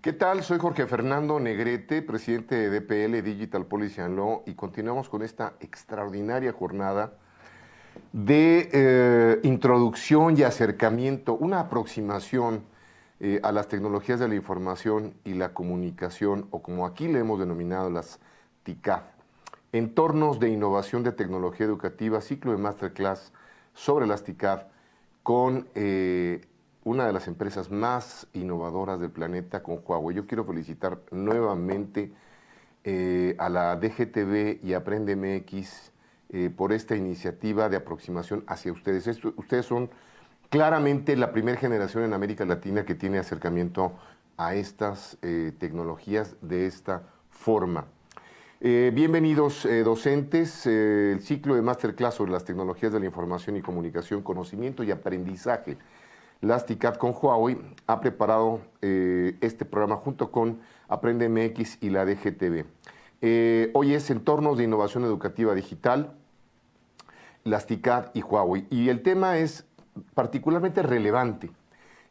¿Qué tal? Soy Jorge Fernando Negrete, presidente de DPL Digital Policy and Law, y continuamos con esta extraordinaria jornada de introducción y acercamiento, una aproximación a las tecnologías de la información y la comunicación, o como aquí le hemos denominado las TICAD. Entornos de innovación de tecnología educativa, ciclo de masterclass sobre las TICAD con una de las empresas más innovadoras del planeta, con Huawei. Yo quiero felicitar nuevamente a la DGTV y Aprende MX por esta iniciativa de aproximación hacia ustedes. Ustedes son claramente la primera generación en América Latina que tiene acercamiento a estas tecnologías de esta forma. Bienvenidos docentes, el ciclo de masterclass sobre las tecnologías de la información y comunicación, conocimiento y aprendizaje. Las TICAD con Huawei ha preparado este programa junto con Aprende MX y la DGTV. Hoy es Entornos de Innovación Educativa Digital, las TICAD y Huawei. Y el tema es particularmente relevante.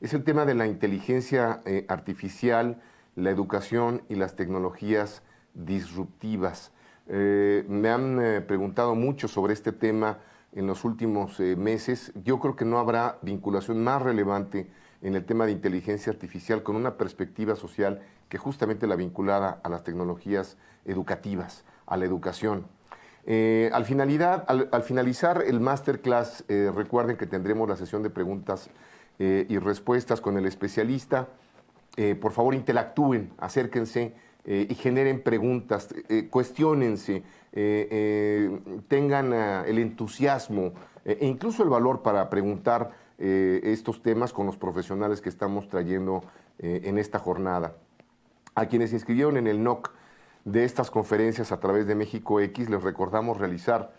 Es el tema de la inteligencia artificial, la educación y las tecnologías disruptivas. Me han preguntado mucho sobre este tema en los últimos meses. Yo creo que no habrá vinculación más relevante en el tema de inteligencia artificial con una perspectiva social que justamente la vinculada a las tecnologías educativas, a la educación. Al finalizar el masterclass, recuerden que tendremos la sesión de preguntas y respuestas con el especialista. Por favor, interactúen, acérquense y generen preguntas, cuestiónense, tengan el entusiasmo e incluso el valor para preguntar estos temas con los profesionales que estamos trayendo en esta jornada. A quienes se inscribieron en el NOC de estas conferencias a través de México X, les recordamos realizar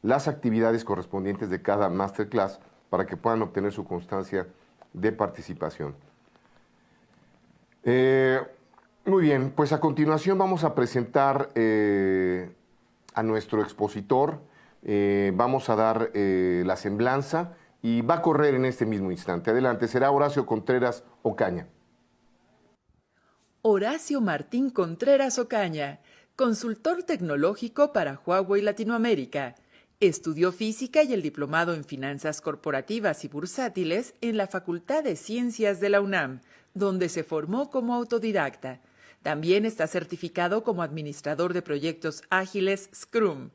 las actividades correspondientes de cada masterclass para que puedan obtener su constancia de participación. Muy bien, pues a continuación vamos a presentar a nuestro expositor, vamos a dar la semblanza y va a correr en este mismo instante. Adelante, será Horacio Contreras Ocaña. Horacio Martín Contreras Ocaña, consultor tecnológico para Huawei Latinoamérica. Estudió física y el diplomado en finanzas corporativas y bursátiles en la Facultad de Ciencias de la UNAM, donde se formó como autodidacta. También está certificado como administrador de proyectos ágiles Scrum.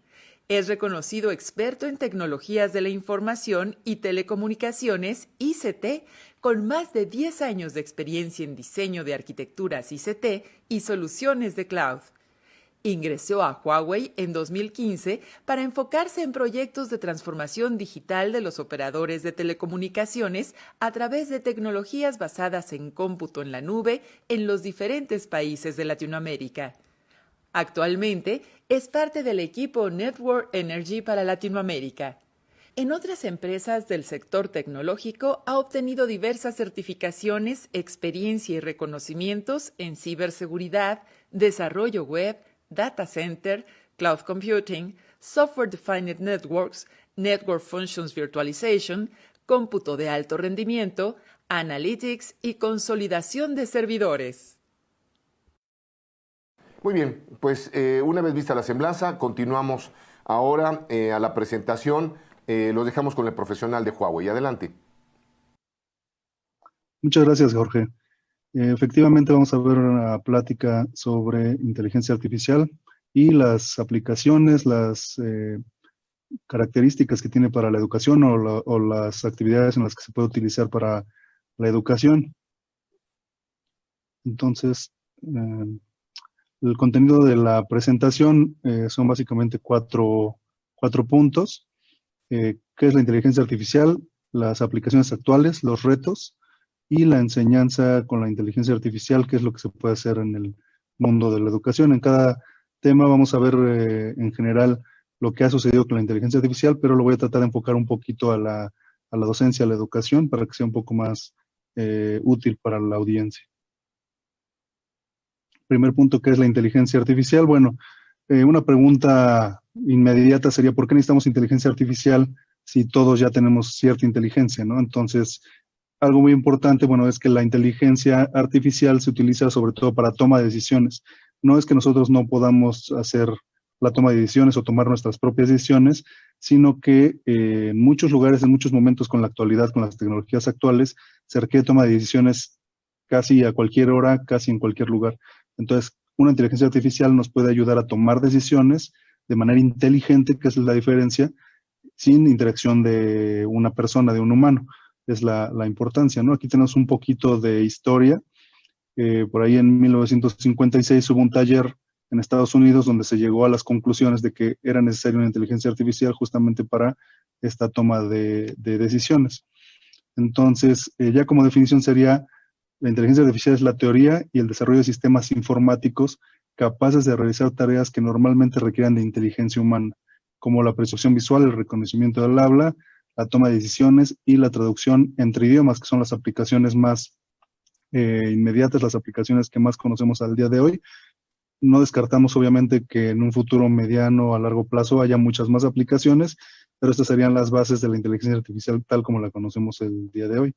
Es reconocido experto en tecnologías de la información y telecomunicaciones ICT, con más de 10 años de experiencia en diseño de arquitecturas ICT y soluciones de cloud. Ingresó a Huawei en 2015 para enfocarse en proyectos de transformación digital de los operadores de telecomunicaciones a través de tecnologías basadas en cómputo en la nube en los diferentes países de Latinoamérica. Actualmente es parte del equipo Network Energy para Latinoamérica. En otras empresas del sector tecnológico ha obtenido diversas certificaciones, experiencia y reconocimientos en ciberseguridad, desarrollo web, data center, cloud computing, software defined networks, network functions virtualization, cómputo de alto rendimiento, analytics y consolidación de servidores. Muy bien, pues una vez vista la semblanza, continuamos ahora a la presentación. Los dejamos con el profesional de Huawei. Adelante. Muchas gracias, Jorge. Efectivamente, vamos a ver una plática sobre inteligencia artificial y las aplicaciones, las características que tiene para la educación o las actividades en las que se puede utilizar para la educación. Entonces, el contenido de la presentación son básicamente cuatro puntos. ¿Qué es la inteligencia artificial? Las aplicaciones actuales, los retos y la enseñanza con la inteligencia artificial, qué es lo que se puede hacer en el mundo de la educación. En cada tema vamos a ver en general lo que ha sucedido con la inteligencia artificial, pero lo voy a tratar de enfocar un poquito a la docencia, a la educación, para que sea un poco más útil para la audiencia. Primer punto, ¿qué es la inteligencia artificial? Bueno, una pregunta inmediata sería, ¿por qué necesitamos inteligencia artificial si todos ya tenemos cierta inteligencia, ¿no? Entonces, algo muy importante, bueno, es que la inteligencia artificial se utiliza sobre todo para toma de decisiones. No es que nosotros no podamos hacer la toma de decisiones o tomar nuestras propias decisiones, sino que en muchos lugares, en muchos momentos con la actualidad, con las tecnologías actuales, se requiere toma de decisiones casi a cualquier hora, casi en cualquier lugar. Entonces, una inteligencia artificial nos puede ayudar a tomar decisiones de manera inteligente, que es la diferencia, sin interacción de una persona, de un humano. Es la importancia, ¿no? Aquí tenemos un poquito de historia. Por ahí en 1956 hubo un taller en Estados Unidos donde se llegó a las conclusiones de que era necesaria una inteligencia artificial justamente para esta toma de decisiones. Entonces, ya como definición sería, la inteligencia artificial es la teoría y el desarrollo de sistemas informáticos capaces de realizar tareas que normalmente requieran de inteligencia humana, como la percepción visual, el reconocimiento del habla, la toma de decisiones y la traducción entre idiomas, que son las aplicaciones más inmediatas, las aplicaciones que más conocemos al día de hoy. No descartamos obviamente que en un futuro mediano a largo plazo haya muchas más aplicaciones, pero estas serían las bases de la inteligencia artificial tal como la conocemos el día de hoy.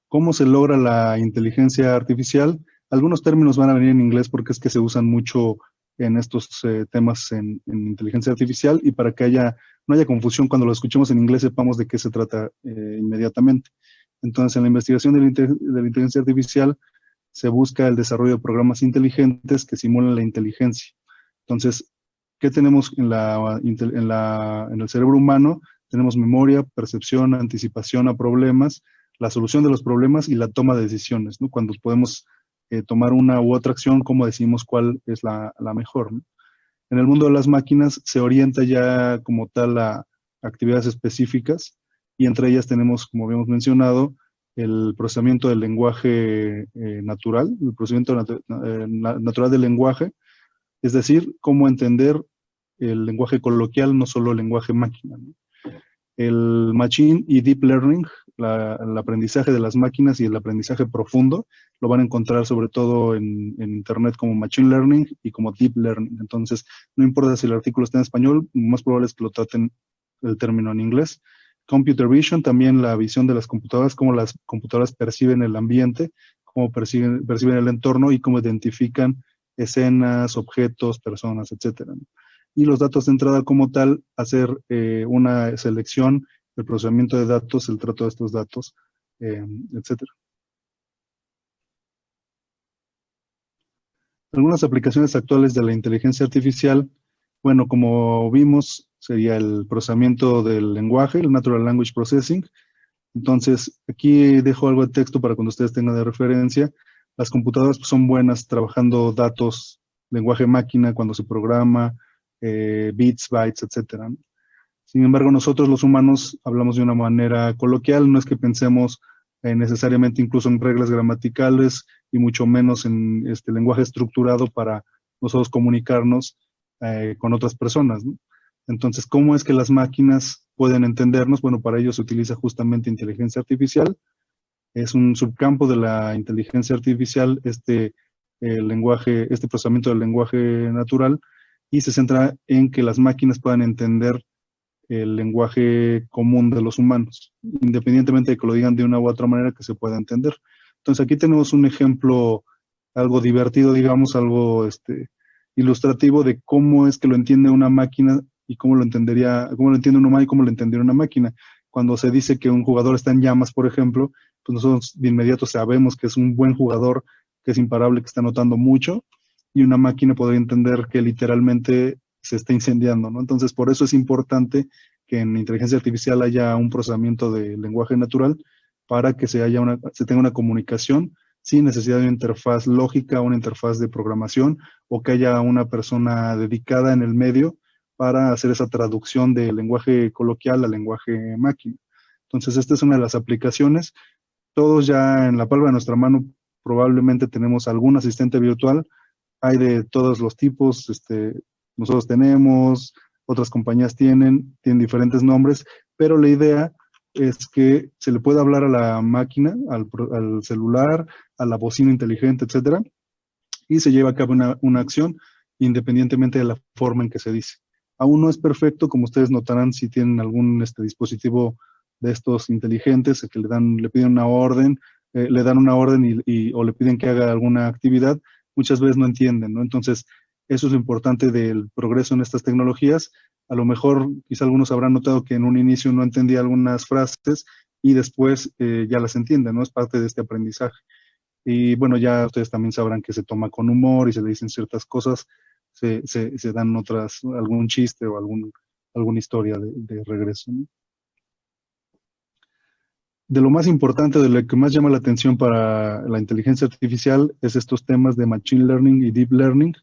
¿Cómo se logra la inteligencia artificial? Algunos términos van a venir en inglés porque es que se usan mucho en estos temas en inteligencia artificial, y para que no haya confusión cuando lo escuchemos en inglés sepamos de qué se trata inmediatamente. Entonces, en la investigación de la inteligencia artificial se busca el desarrollo de programas inteligentes que simulan la inteligencia. Entonces, ¿qué tenemos en el cerebro humano? Tenemos memoria, percepción, anticipación a problemas, la solución de los problemas y la toma de decisiones, ¿no? Cuando podemos tomar una u otra acción, cómo decidimos cuál es la mejor, ¿no? En el mundo de las máquinas se orienta ya como tal a actividades específicas, y entre ellas tenemos, como habíamos mencionado, el procesamiento del lenguaje natural, el procesamiento natural del lenguaje, es decir, cómo entender el lenguaje coloquial, no solo el lenguaje máquina, ¿no? El machine y deep learning, el aprendizaje de las máquinas y el aprendizaje profundo, lo van a encontrar sobre todo en Internet como machine learning y como deep learning. Entonces, no importa si el artículo está en español, lo más probable es que lo traten el término en inglés. Computer vision, también la visión de las computadoras, cómo las computadoras perciben el ambiente, cómo perciben el entorno y cómo identifican escenas, objetos, personas, etcétera, ¿no? Y los datos de entrada como tal, hacer una selección, el procesamiento de datos, el trato de estos datos, etcétera. Algunas aplicaciones actuales de la inteligencia artificial, bueno, como vimos, sería el procesamiento del lenguaje, el Natural Language Processing. Entonces, aquí dejo algo de texto para cuando ustedes tengan de referencia. Las computadoras pues, son buenas trabajando datos, lenguaje máquina, cuando se programa, bits, bytes, etcétera. Sin embargo, nosotros los humanos hablamos de una manera coloquial, no es que pensemos necesariamente incluso en reglas gramaticales y mucho menos en este lenguaje estructurado para nosotros comunicarnos con otras personas, ¿no? Entonces, ¿cómo es que las máquinas pueden entendernos? Bueno, para ello se utiliza justamente inteligencia artificial. Es un subcampo de la inteligencia artificial, este procesamiento del lenguaje natural, y se centra en que las máquinas puedan entender el lenguaje común de los humanos, independientemente de que lo digan de una u otra manera que se pueda entender. Entonces aquí tenemos un ejemplo algo divertido, digamos, algo ilustrativo de cómo es que lo entiende una máquina y cómo lo entiende un humano y cómo lo entendería una máquina. Cuando se dice que un jugador está en llamas, por ejemplo, pues nosotros de inmediato sabemos que es un buen jugador, que es imparable, que está anotando mucho, y una máquina podría entender que literalmente se está incendiando, ¿no? Entonces, por eso es importante que en inteligencia artificial haya un procesamiento de lenguaje natural para que se tenga una comunicación sin necesidad de una interfaz lógica, una interfaz de programación, o que haya una persona dedicada en el medio para hacer esa traducción del lenguaje coloquial al lenguaje máquina. Entonces, esta es una de las aplicaciones. Todos ya en la palma de nuestra mano probablemente tenemos algún asistente virtual. Hay de todos los tipos, nosotros tenemos, otras compañías tienen diferentes nombres, pero la idea es que se le pueda hablar a la máquina, al celular, a la bocina inteligente, etcétera, y se lleva a cabo una acción independientemente de la forma en que se dice. Aún no es perfecto, como ustedes notarán si tienen algún dispositivo de estos inteligentes que le piden una orden, le dan una orden o le piden que haga alguna actividad, muchas veces no entienden, ¿no? Entonces, eso es lo importante del progreso en estas tecnologías. A lo mejor, quizá algunos habrán notado que en un inicio no entendía algunas frases y después ya las entienden, ¿no? Es parte de este aprendizaje. Y bueno, ya ustedes también sabrán que se toma con humor y se le dicen ciertas cosas, se dan otras, algún chiste o alguna historia de regreso, ¿no? De lo más importante, de lo que más llama la atención para la inteligencia artificial es estos temas de Machine Learning y Deep Learning.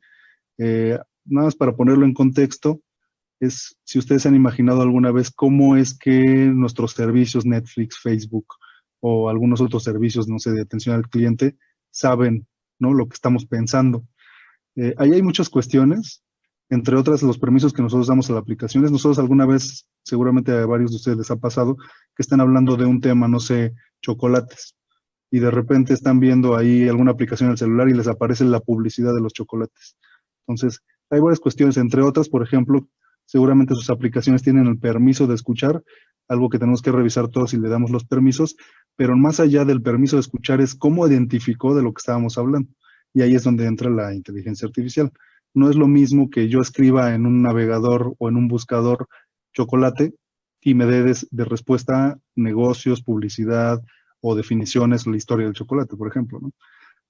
Nada más para ponerlo en contexto, es si ustedes se han imaginado alguna vez cómo es que nuestros servicios, Netflix, Facebook o algunos otros servicios, no sé, de atención al cliente, saben, ¿no?, lo que estamos pensando. Ahí hay muchas cuestiones, entre otras los permisos que nosotros damos a las aplicaciones. Nosotros alguna vez, seguramente a varios de ustedes les ha pasado, que están hablando de un tema, no sé, chocolates, y de repente están viendo ahí alguna aplicación en el celular y les aparece la publicidad de los chocolates. Entonces, hay varias cuestiones, entre otras, por ejemplo, seguramente sus aplicaciones tienen el permiso de escuchar, algo que tenemos que revisar todos si le damos los permisos, pero más allá del permiso de escuchar es cómo identificó de lo que estábamos hablando. Y ahí es donde entra la inteligencia artificial. No es lo mismo que yo escriba en un navegador o en un buscador chocolate y me dé de respuesta negocios, publicidad o definiciones, la historia del chocolate, por ejemplo, ¿no?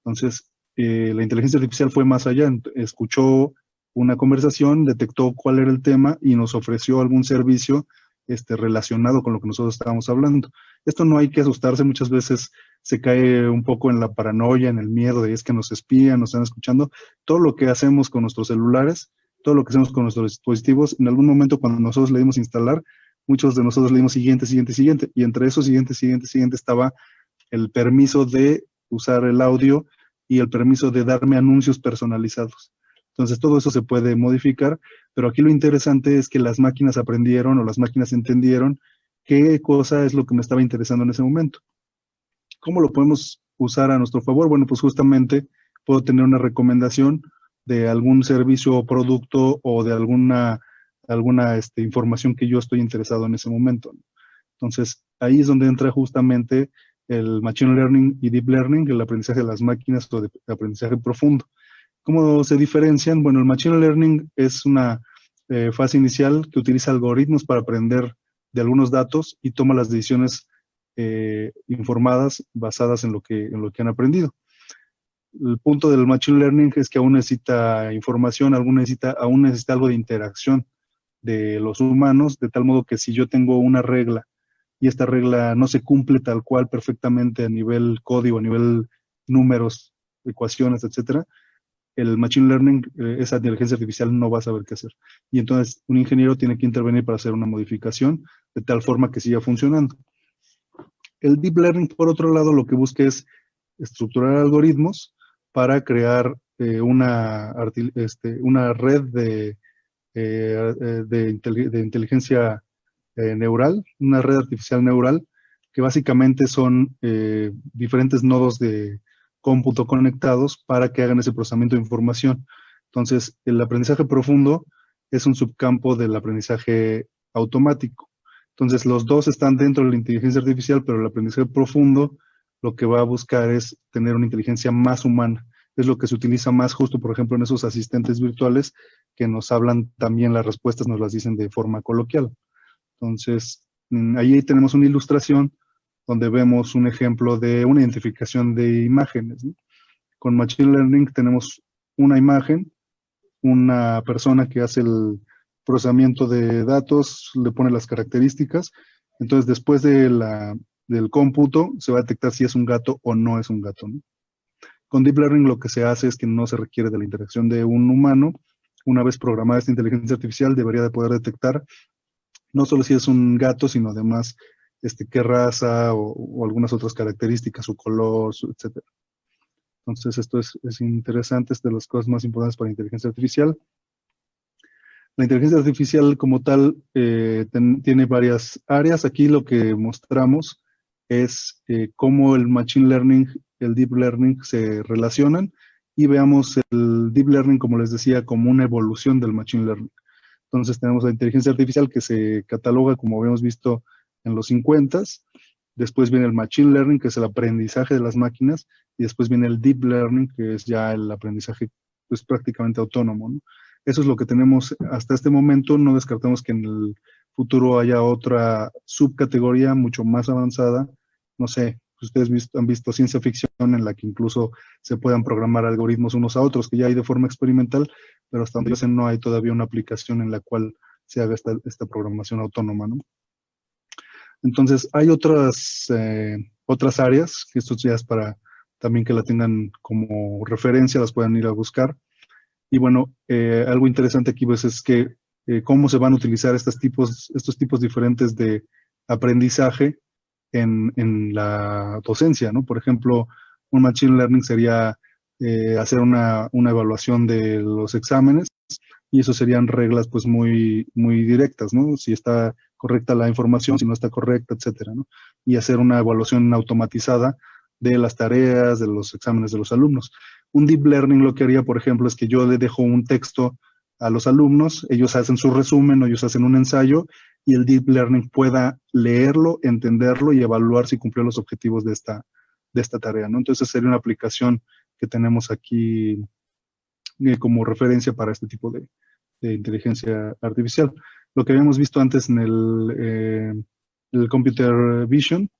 Entonces, la inteligencia artificial fue más allá, escuchó una conversación, detectó cuál era el tema y nos ofreció algún servicio relacionado con lo que nosotros estábamos hablando. Esto no hay que asustarse, muchas veces se cae un poco en la paranoia, en el miedo de es que nos espían, nos están escuchando. Todo lo que hacemos con nuestros celulares, todo lo que hacemos con nuestros dispositivos, en algún momento cuando nosotros le dimos instalar, muchos de nosotros le dimos siguiente, siguiente, siguiente, y entre esos siguiente, siguiente, siguiente estaba el permiso de usar el audio y el permiso de darme anuncios personalizados. Entonces, todo eso se puede modificar, pero aquí lo interesante es que las máquinas aprendieron o las máquinas entendieron qué cosa es lo que me estaba interesando en ese momento. ¿Cómo lo podemos usar a nuestro favor? Bueno, pues justamente puedo tener una recomendación de algún servicio o producto o de alguna información que yo estoy interesado en ese momento. Entonces, ahí es donde entra justamente el Machine Learning y Deep Learning, el aprendizaje de las máquinas o de aprendizaje profundo. ¿Cómo se diferencian? Bueno, el Machine Learning es una fase inicial que utiliza algoritmos para aprender de algunos datos y toma las decisiones informadas basadas en lo que han aprendido. El punto del Machine Learning es que aún necesita información, aún necesita algo de interacción de los humanos, de tal modo que si yo tengo una regla y esta regla no se cumple tal cual perfectamente a nivel código, a nivel números, ecuaciones, etcétera, el Machine Learning, esa inteligencia artificial no va a saber qué hacer. Y entonces un ingeniero tiene que intervenir para hacer una modificación de tal forma que siga funcionando. El Deep Learning, por otro lado, lo que busca es estructurar algoritmos para crear una red de inteligencia neural, una red artificial neural, que básicamente son diferentes nodos de cómputo conectados para que hagan ese procesamiento de información. Entonces, el aprendizaje profundo es un subcampo del aprendizaje automático. Entonces, los dos están dentro de la inteligencia artificial, pero el aprendizaje profundo lo que va a buscar es tener una inteligencia más humana. Es lo que se utiliza más justo, por ejemplo, en esos asistentes virtuales que nos hablan también las respuestas, nos las dicen de forma coloquial. Entonces, ahí tenemos una ilustración donde vemos un ejemplo de una identificación de imágenes, ¿no? Con Machine Learning tenemos una imagen, una persona que hace el procesamiento de datos, le pone las características, entonces después del cómputo se va a detectar si es un gato o no es un gato, ¿no? Con Deep Learning lo que se hace es que no se requiere de la interacción de un humano. Una vez programada esta inteligencia artificial debería de poder detectar no solo si es un gato, sino además qué raza o algunas otras características, su color, etc. Entonces esto es interesante, es de las cosas más importantes para la inteligencia artificial. La inteligencia artificial como tal tiene varias áreas. Aquí lo que mostramos es cómo el Machine Learning, el Deep Learning se relacionan y veamos el Deep Learning, como les decía, como una evolución del Machine Learning. Entonces tenemos la inteligencia artificial que se cataloga, como habíamos visto en los 50s. Después viene el Machine Learning, que es el aprendizaje de las máquinas, y después viene el Deep Learning, que es ya el aprendizaje pues, prácticamente autónomo, ¿no? Eso es lo que tenemos hasta este momento. No descartamos que en el futuro haya otra subcategoría mucho más avanzada. No sé, ustedes han visto ciencia ficción en la que incluso se puedan programar algoritmos unos a otros, que ya hay de forma experimental, pero hasta donde yo sé no hay todavía una aplicación en la cual se haga esta programación autónoma, ¿no? Entonces, hay otras áreas, que esto ya es para también que la tengan como referencia, las puedan ir a buscar. Y bueno, algo interesante aquí pues, es que cómo se van a utilizar estos tipos diferentes de aprendizaje en la docencia, ¿no? Por ejemplo, un Machine Learning sería hacer una evaluación de los exámenes, y eso serían reglas pues muy, muy directas, ¿no? Si está correcta la información, si no está correcta, etcétera, ¿no? Y hacer una evaluación automatizada de las tareas, de los exámenes de los alumnos. Un Deep Learning lo que haría, por ejemplo, es que yo le dejo un texto a los alumnos, ellos hacen su resumen o ellos hacen un ensayo, y el Deep Learning pueda leerlo, entenderlo y evaluar si cumplió los objetivos de esta tarea, ¿no? Entonces sería una aplicación que tenemos aquí como referencia para este tipo de inteligencia artificial. Lo que habíamos visto antes en el Computer Vision,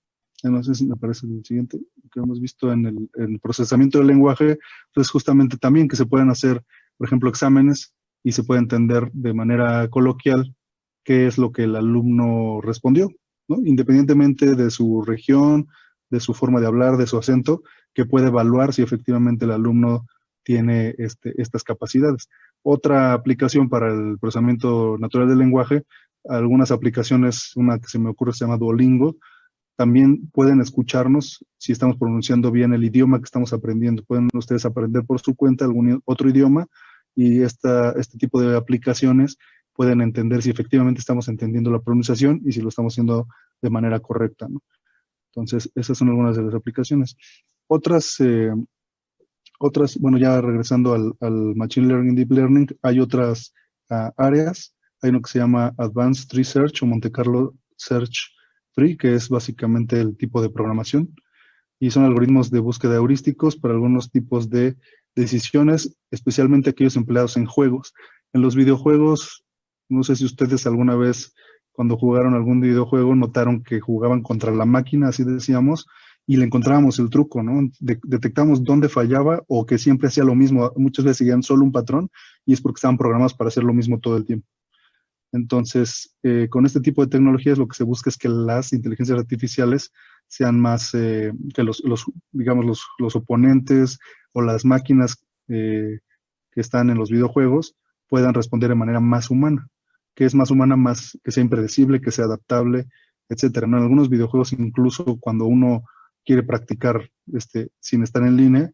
no sé si me aparece el siguiente, lo que hemos visto en el procesamiento del lenguaje, pues justamente también que se pueden hacer, por ejemplo, exámenes y se puede entender de manera coloquial qué es lo que el alumno respondió, ¿no? Independientemente de su región, de su forma de hablar, de su acento, que puede evaluar si efectivamente el alumno tiene estas capacidades. Otra aplicación para el procesamiento natural del lenguaje, algunas aplicaciones, una que se me ocurre se llama Duolingo, también pueden escucharnos si estamos pronunciando bien el idioma que estamos aprendiendo. Pueden ustedes aprender por su cuenta algún otro idioma y este tipo de aplicaciones pueden entender si efectivamente estamos entendiendo la pronunciación y si lo estamos haciendo de manera correcta, ¿no? Entonces, esas son algunas de las aplicaciones. Otras, bueno, ya regresando al Machine Learning, Deep Learning, hay otras áreas. Hay uno que se llama Advanced Tree Search o Monte Carlo Search Tree, que es básicamente el tipo de programación. Y son algoritmos de búsqueda heurísticos para algunos tipos de decisiones, especialmente aquellos empleados en juegos. En los videojuegos, no sé si ustedes alguna vez cuando jugaron algún videojuego notaron que jugaban contra la máquina, así decíamos, y le encontrábamos el truco, ¿no? Detectamos dónde fallaba o que siempre hacía lo mismo. Muchas veces seguían solo un patrón y es porque estaban programados para hacer lo mismo todo el tiempo. Entonces, con este tipo de tecnologías lo que se busca es que las inteligencias artificiales sean más que digamos, los oponentes o las máquinas que están en los videojuegos puedan responder de manera más humana. Que es más humana, más que sea impredecible, que sea adaptable, etcétera, ¿no? En algunos videojuegos, incluso cuando uno quiere practicar sin estar en línea,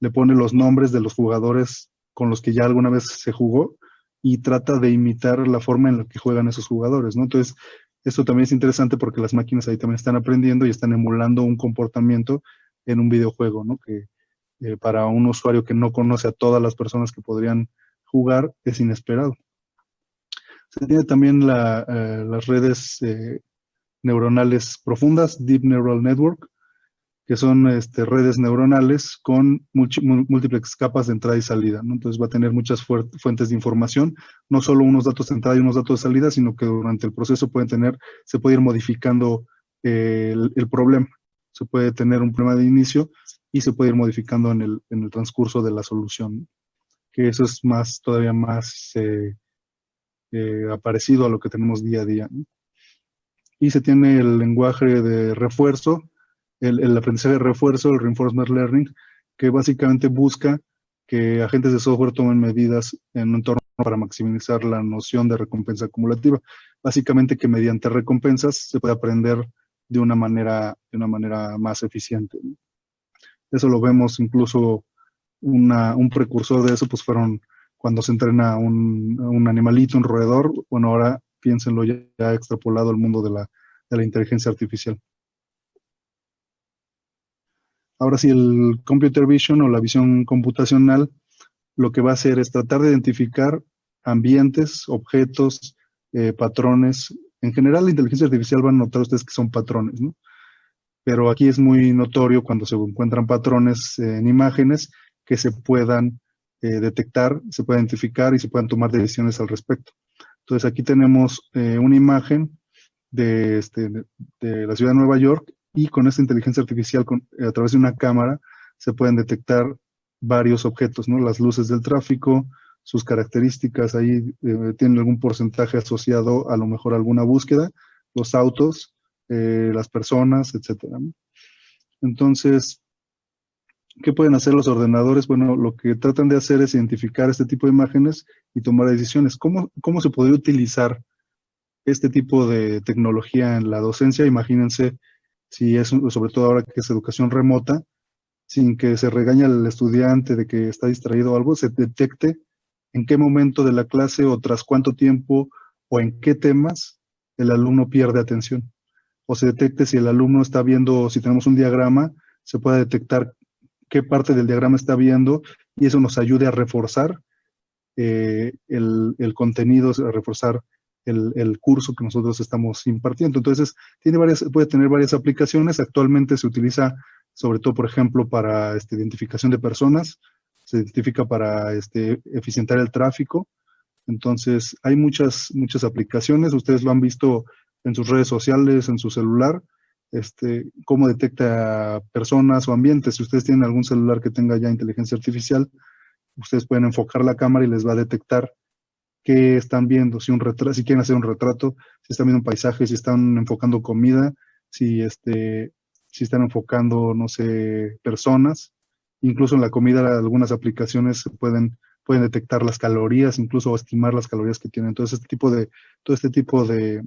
le pone los nombres de los jugadores con los que ya alguna vez se jugó y trata de imitar la forma en la que juegan esos jugadores, ¿no? Entonces, esto también es interesante porque las máquinas ahí también están aprendiendo y están emulando un comportamiento en un videojuego, ¿no? Que para un usuario que no conoce a todas las personas que podrían jugar es inesperado. Se tiene también las redes neuronales profundas, Deep Neural Network, que son redes neuronales con múltiples capas de entrada y salida, ¿no? Entonces va a tener muchas fuentes de información, no solo unos datos de entrada y unos datos de salida, sino que durante el proceso se puede ir modificando el problema. Se puede tener un problema de inicio y se puede ir modificando en el transcurso de la solución, que eso es todavía más parecido a lo que tenemos día a día, ¿no? Y se tiene el lenguaje de refuerzo, el aprendizaje de refuerzo, el reinforcement learning, que básicamente busca que agentes de software tomen medidas en un entorno para maximizar la noción de recompensa acumulativa. Básicamente que mediante recompensas se puede aprender de una manera más eficiente, ¿no? Eso lo vemos incluso, un precursor de eso, pues fueron cuando se entrena un animalito, un roedor. Bueno, ahora piénsenlo ya extrapolado al mundo de la inteligencia artificial. Ahora sí, el computer vision o la visión computacional lo que va a hacer es tratar de identificar ambientes, objetos, patrones En general, la inteligencia artificial van a notar ustedes que son patrones, ¿no? Pero aquí es muy notorio cuando se encuentran patrones en imágenes que se puedan detectar, se puedan identificar y se puedan tomar decisiones al respecto. Entonces aquí tenemos una imagen de la ciudad de Nueva York y con esta inteligencia artificial a través de una cámara se pueden detectar varios objetos, ¿no? Las luces del tráfico, sus características, ahí tienen algún porcentaje asociado a lo mejor a alguna búsqueda, los autos, las personas, etcétera, ¿no? Entonces, ¿qué pueden hacer los ordenadores? Bueno, lo que tratan de hacer es identificar este tipo de imágenes y tomar decisiones. ¿Cómo se podría utilizar este tipo de tecnología en la docencia? Imagínense si es, sobre todo ahora que es educación remota, sin que se regañe al estudiante de que está distraído o algo, se detecte en qué momento de la clase o tras cuánto tiempo o en qué temas el alumno pierde atención. O se detecte si el alumno está viendo, si tenemos un diagrama, se puede detectar qué parte del diagrama está viendo y eso nos ayude a reforzar el contenido, a reforzar el curso que nosotros estamos impartiendo. Entonces, puede tener varias aplicaciones. Actualmente se utiliza sobre todo, por ejemplo, para identificación de personas, se identifica para eficientar el tráfico. Entonces, hay muchas aplicaciones. Ustedes lo han visto en sus redes sociales, en su celular, cómo detecta personas o ambientes. Si ustedes tienen algún celular que tenga ya inteligencia artificial, ustedes pueden enfocar la cámara y les va a detectar qué están viendo, si quieren hacer un retrato, si están viendo un paisaje, si están enfocando comida, si están enfocando, no sé, personas. Incluso en la comida algunas aplicaciones pueden detectar las calorías, incluso estimar las calorías que tienen. Entonces, todo este tipo de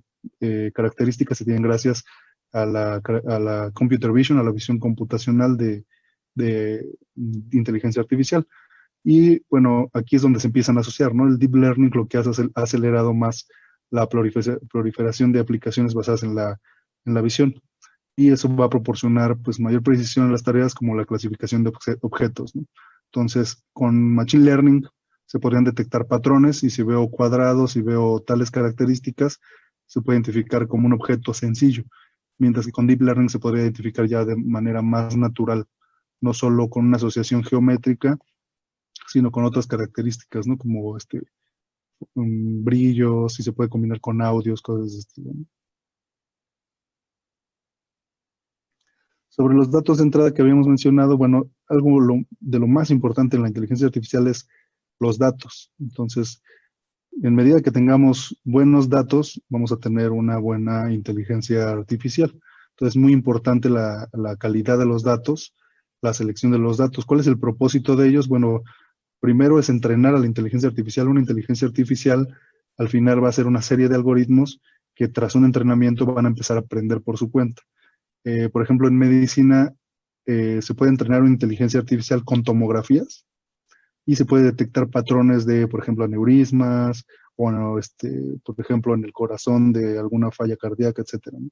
características se tienen gracias a la computer vision, a la visión computacional de inteligencia artificial. Y bueno, aquí es donde se empiezan a asociar, ¿no? El deep learning lo que hace es ha acelerado más la proliferación de aplicaciones basadas en la visión. Y eso va a proporcionar pues mayor precisión en las tareas como la clasificación de objetos, ¿no? Entonces, con machine learning se podrían detectar patrones y si veo cuadrados, si veo tales características, se puede identificar como un objeto sencillo. Mientras que con deep learning se podría identificar ya de manera más natural, no solo con una asociación geométrica, sino con otras características, ¿no? Como brillos, si se puede combinar con audios, cosas de este estilo, ¿no? Sobre los datos de entrada que habíamos mencionado, bueno, algo de lo más importante en la inteligencia artificial es los datos. Entonces, en medida que tengamos buenos datos, vamos a tener una buena inteligencia artificial. Entonces, es muy importante la calidad de los datos, la selección de los datos. ¿Cuál es el propósito de ellos? Bueno, primero es entrenar a la inteligencia artificial. Una inteligencia artificial al final va a ser una serie de algoritmos que tras un entrenamiento van a empezar a aprender por su cuenta. Por ejemplo, en medicina se puede entrenar una inteligencia artificial con tomografías y se puede detectar patrones de, por ejemplo, aneurismas o, por ejemplo, en el corazón de alguna falla cardíaca, etcétera, ¿no?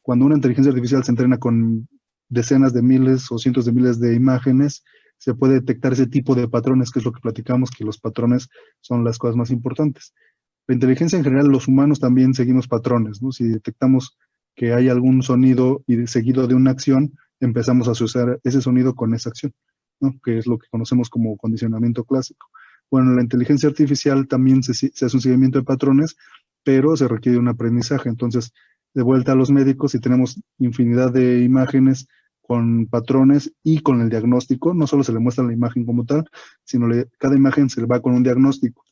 Cuando una inteligencia artificial se entrena con decenas de miles o cientos de miles de imágenes, se puede detectar ese tipo de patrones, que es lo que platicamos, que los patrones son las cosas más importantes. La inteligencia en general, los humanos también seguimos patrones, ¿no? Si detectamos que hay algún sonido y seguido de una acción, empezamos a asociar ese sonido con esa acción, ¿no? Que es lo que conocemos como condicionamiento clásico. Bueno, en la inteligencia artificial también se hace un seguimiento de patrones, pero se requiere un aprendizaje. Entonces, de vuelta a los médicos, si tenemos infinidad de imágenes con patrones y con el diagnóstico, no solo se le muestra la imagen como tal, sino cada imagen se le va con un diagnóstico.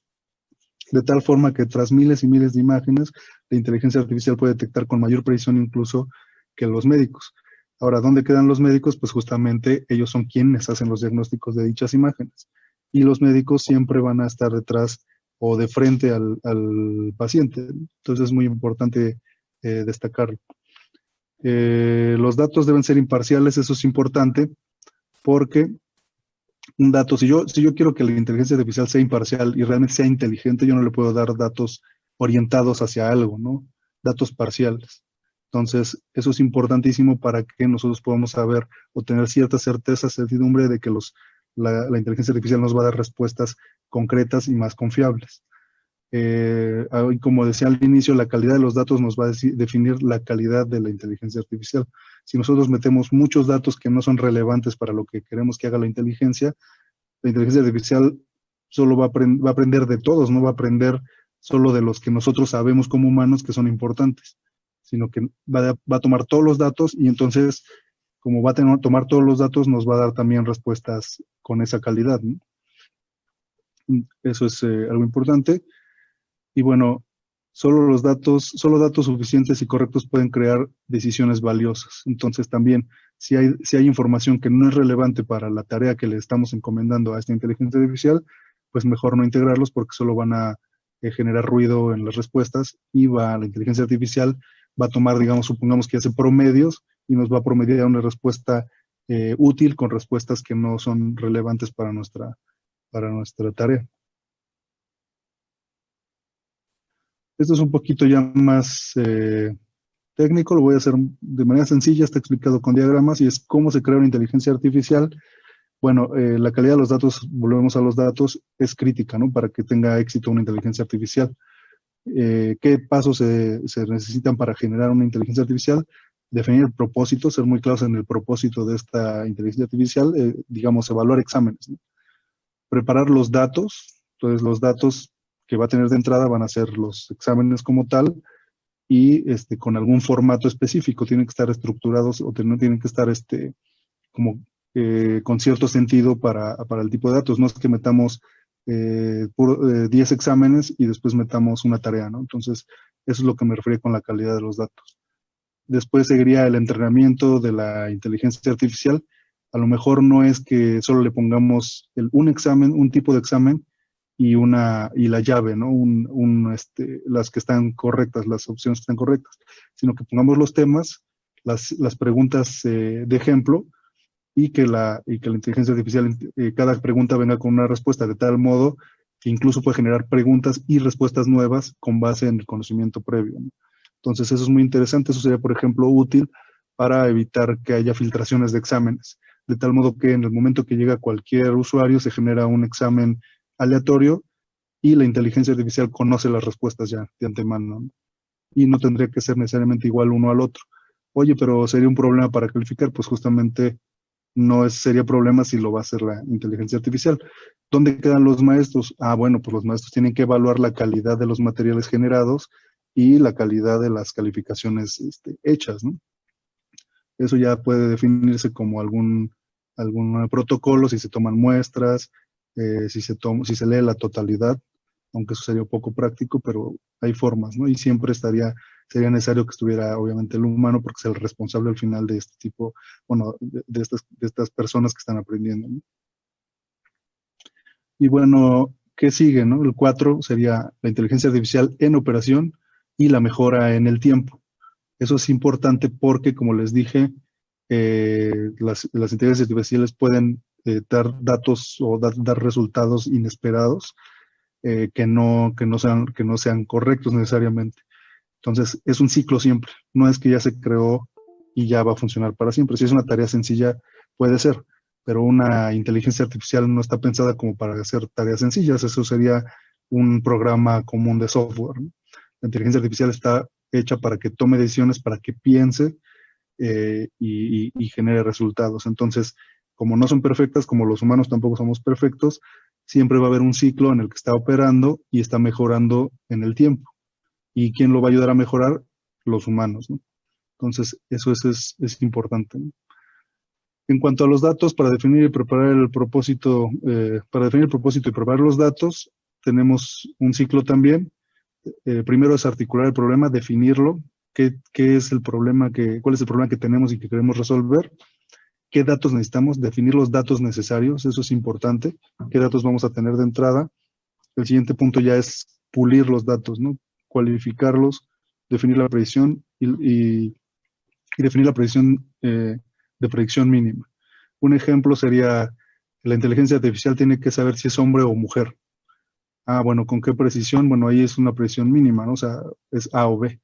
De tal forma que tras miles y miles de imágenes, la inteligencia artificial puede detectar con mayor precisión incluso que los médicos. Ahora, ¿dónde quedan los médicos? Pues justamente ellos son quienes hacen los diagnósticos de dichas imágenes. Y los médicos siempre van a estar detrás o de frente al paciente. Entonces es muy importante destacarlo. Los datos deben ser imparciales, eso es importante, porque un dato, si yo quiero que la inteligencia artificial sea imparcial y realmente sea inteligente, yo no le puedo dar datos orientados hacia algo, ¿no? Datos parciales. Entonces, eso es importantísimo para que nosotros podamos saber o tener cierta certeza, certidumbre de que la inteligencia artificial nos va a dar respuestas concretas y más confiables. Como decía al inicio, la calidad de los datos nos va a definir la calidad de la inteligencia artificial. Si nosotros metemos muchos datos que no son relevantes para lo que queremos que haga la inteligencia artificial solo va a aprender de todos, no va a aprender solo de los que nosotros sabemos como humanos que son importantes, sino que va a tomar todos los datos y entonces, como va a tomar todos los datos, nos va a dar también respuestas con esa calidad, ¿no? Eso es algo importante. Y bueno, solo datos suficientes y correctos pueden crear decisiones valiosas. Entonces también, si hay información que no es relevante para la tarea que le estamos encomendando a esta inteligencia artificial, pues mejor no integrarlos porque solo van a generar ruido en las respuestas y la inteligencia artificial va a tomar, digamos, supongamos que hace promedios y nos va a promediar una respuesta útil con respuestas que no son relevantes para nuestra tarea. Esto es un poquito ya más técnico, lo voy a hacer de manera sencilla, está explicado con diagramas y es cómo se crea una inteligencia artificial. Bueno, la calidad de los datos, volvemos a los datos, es crítica, ¿no? Para que tenga éxito una inteligencia artificial. ¿Qué pasos se necesitan para generar una inteligencia artificial? Definir el propósito, ser muy claros en el propósito de esta inteligencia artificial, digamos, evaluar exámenes, ¿no? Preparar los datos, entonces los datos que va a tener de entrada van a ser los exámenes como tal y con algún formato específico, tienen que estar estructurados o tienen que estar como con cierto sentido para el tipo de datos. No es que metamos 10 exámenes y después metamos una tarea, ¿no? Entonces, eso es lo que me refiero con la calidad de los datos. Después seguiría el entrenamiento de la inteligencia artificial. A lo mejor no es que solo le pongamos un examen, un tipo de examen y la llave, ¿no? Las que están correctas, las opciones que están correctas, sino que pongamos los temas, las preguntas de ejemplo, y que la inteligencia artificial, cada pregunta venga con una respuesta, de tal modo que incluso puede generar preguntas y respuestas nuevas con base en el conocimiento previo, ¿no? Entonces eso es muy interesante, eso sería, por ejemplo, útil para evitar que haya filtraciones de exámenes, de tal modo que en el momento que llega cualquier usuario se genera un examen aleatorio y la inteligencia artificial conoce las respuestas ya de antemano, ¿no? Y no tendría que ser necesariamente igual uno al otro. Oye, pero sería un problema para calificar, pues justamente no sería problema si lo va a hacer la inteligencia artificial. ¿Dónde quedan los maestros? Bueno, pues los maestros tienen que evaluar la calidad de los materiales generados y la calidad de las calificaciones hechas, ¿no? Eso ya puede definirse como algún protocolo, si se toman muestras, si se lee la totalidad, aunque eso sería un poco práctico, pero hay formas, ¿no? Y siempre sería necesario que estuviera, obviamente, el humano, porque es el responsable al final de este tipo, bueno, de estas personas que están aprendiendo, ¿no? Y bueno, ¿qué sigue, no? El 4 sería la inteligencia artificial en operación y la mejora en el tiempo. Eso es importante porque, como les dije, las inteligencias artificiales pueden dar datos o dar resultados inesperados que no sean correctos necesariamente. Entonces, es un ciclo siempre. No es que ya se creó y ya va a funcionar para siempre. Si es una tarea sencilla, puede ser, pero una inteligencia artificial no está pensada como para hacer tareas sencillas. Eso sería un programa común de software, ¿no? La inteligencia artificial está hecha para que tome decisiones, para que piense y genere resultados. Entonces, como no son perfectas, como los humanos tampoco somos perfectos, siempre va a haber un ciclo en el que está operando y está mejorando en el tiempo. ¿Y quién lo va a ayudar a mejorar? Los humanos, ¿no? Entonces, eso es importante, ¿no? En cuanto a los datos, para definir y preparar el propósito, y preparar los datos, tenemos un ciclo también. Primero es articular el problema, definirlo, qué es el problema cuál es el problema que tenemos y que queremos resolver, qué datos necesitamos, definir los datos necesarios, eso es importante, qué datos vamos a tener de entrada. El siguiente punto ya es pulir los datos, ¿no? Cualificarlos, definir la predicción y definir la predicción de predicción mínima. Un ejemplo sería, la inteligencia artificial tiene que saber si es hombre o mujer. Bueno, ¿con qué precisión? Bueno, ahí es una precisión mínima, ¿no? O sea, es A o B.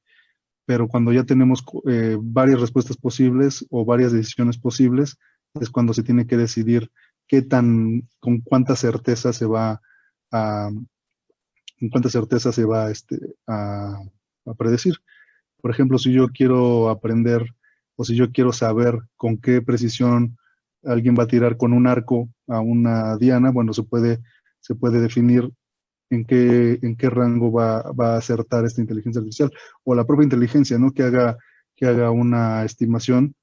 Pero cuando ya tenemos varias respuestas posibles o varias decisiones posibles, es cuando se tiene que decidir con cuánta certeza se va a con cuánta certeza se va a predecir. Por ejemplo, si yo quiero aprender o si yo quiero saber con qué precisión alguien va a tirar con un arco a una diana, bueno, se puede definir en qué rango va a acertar esta inteligencia artificial, o la propia inteligencia, ¿no? Que haga una estimación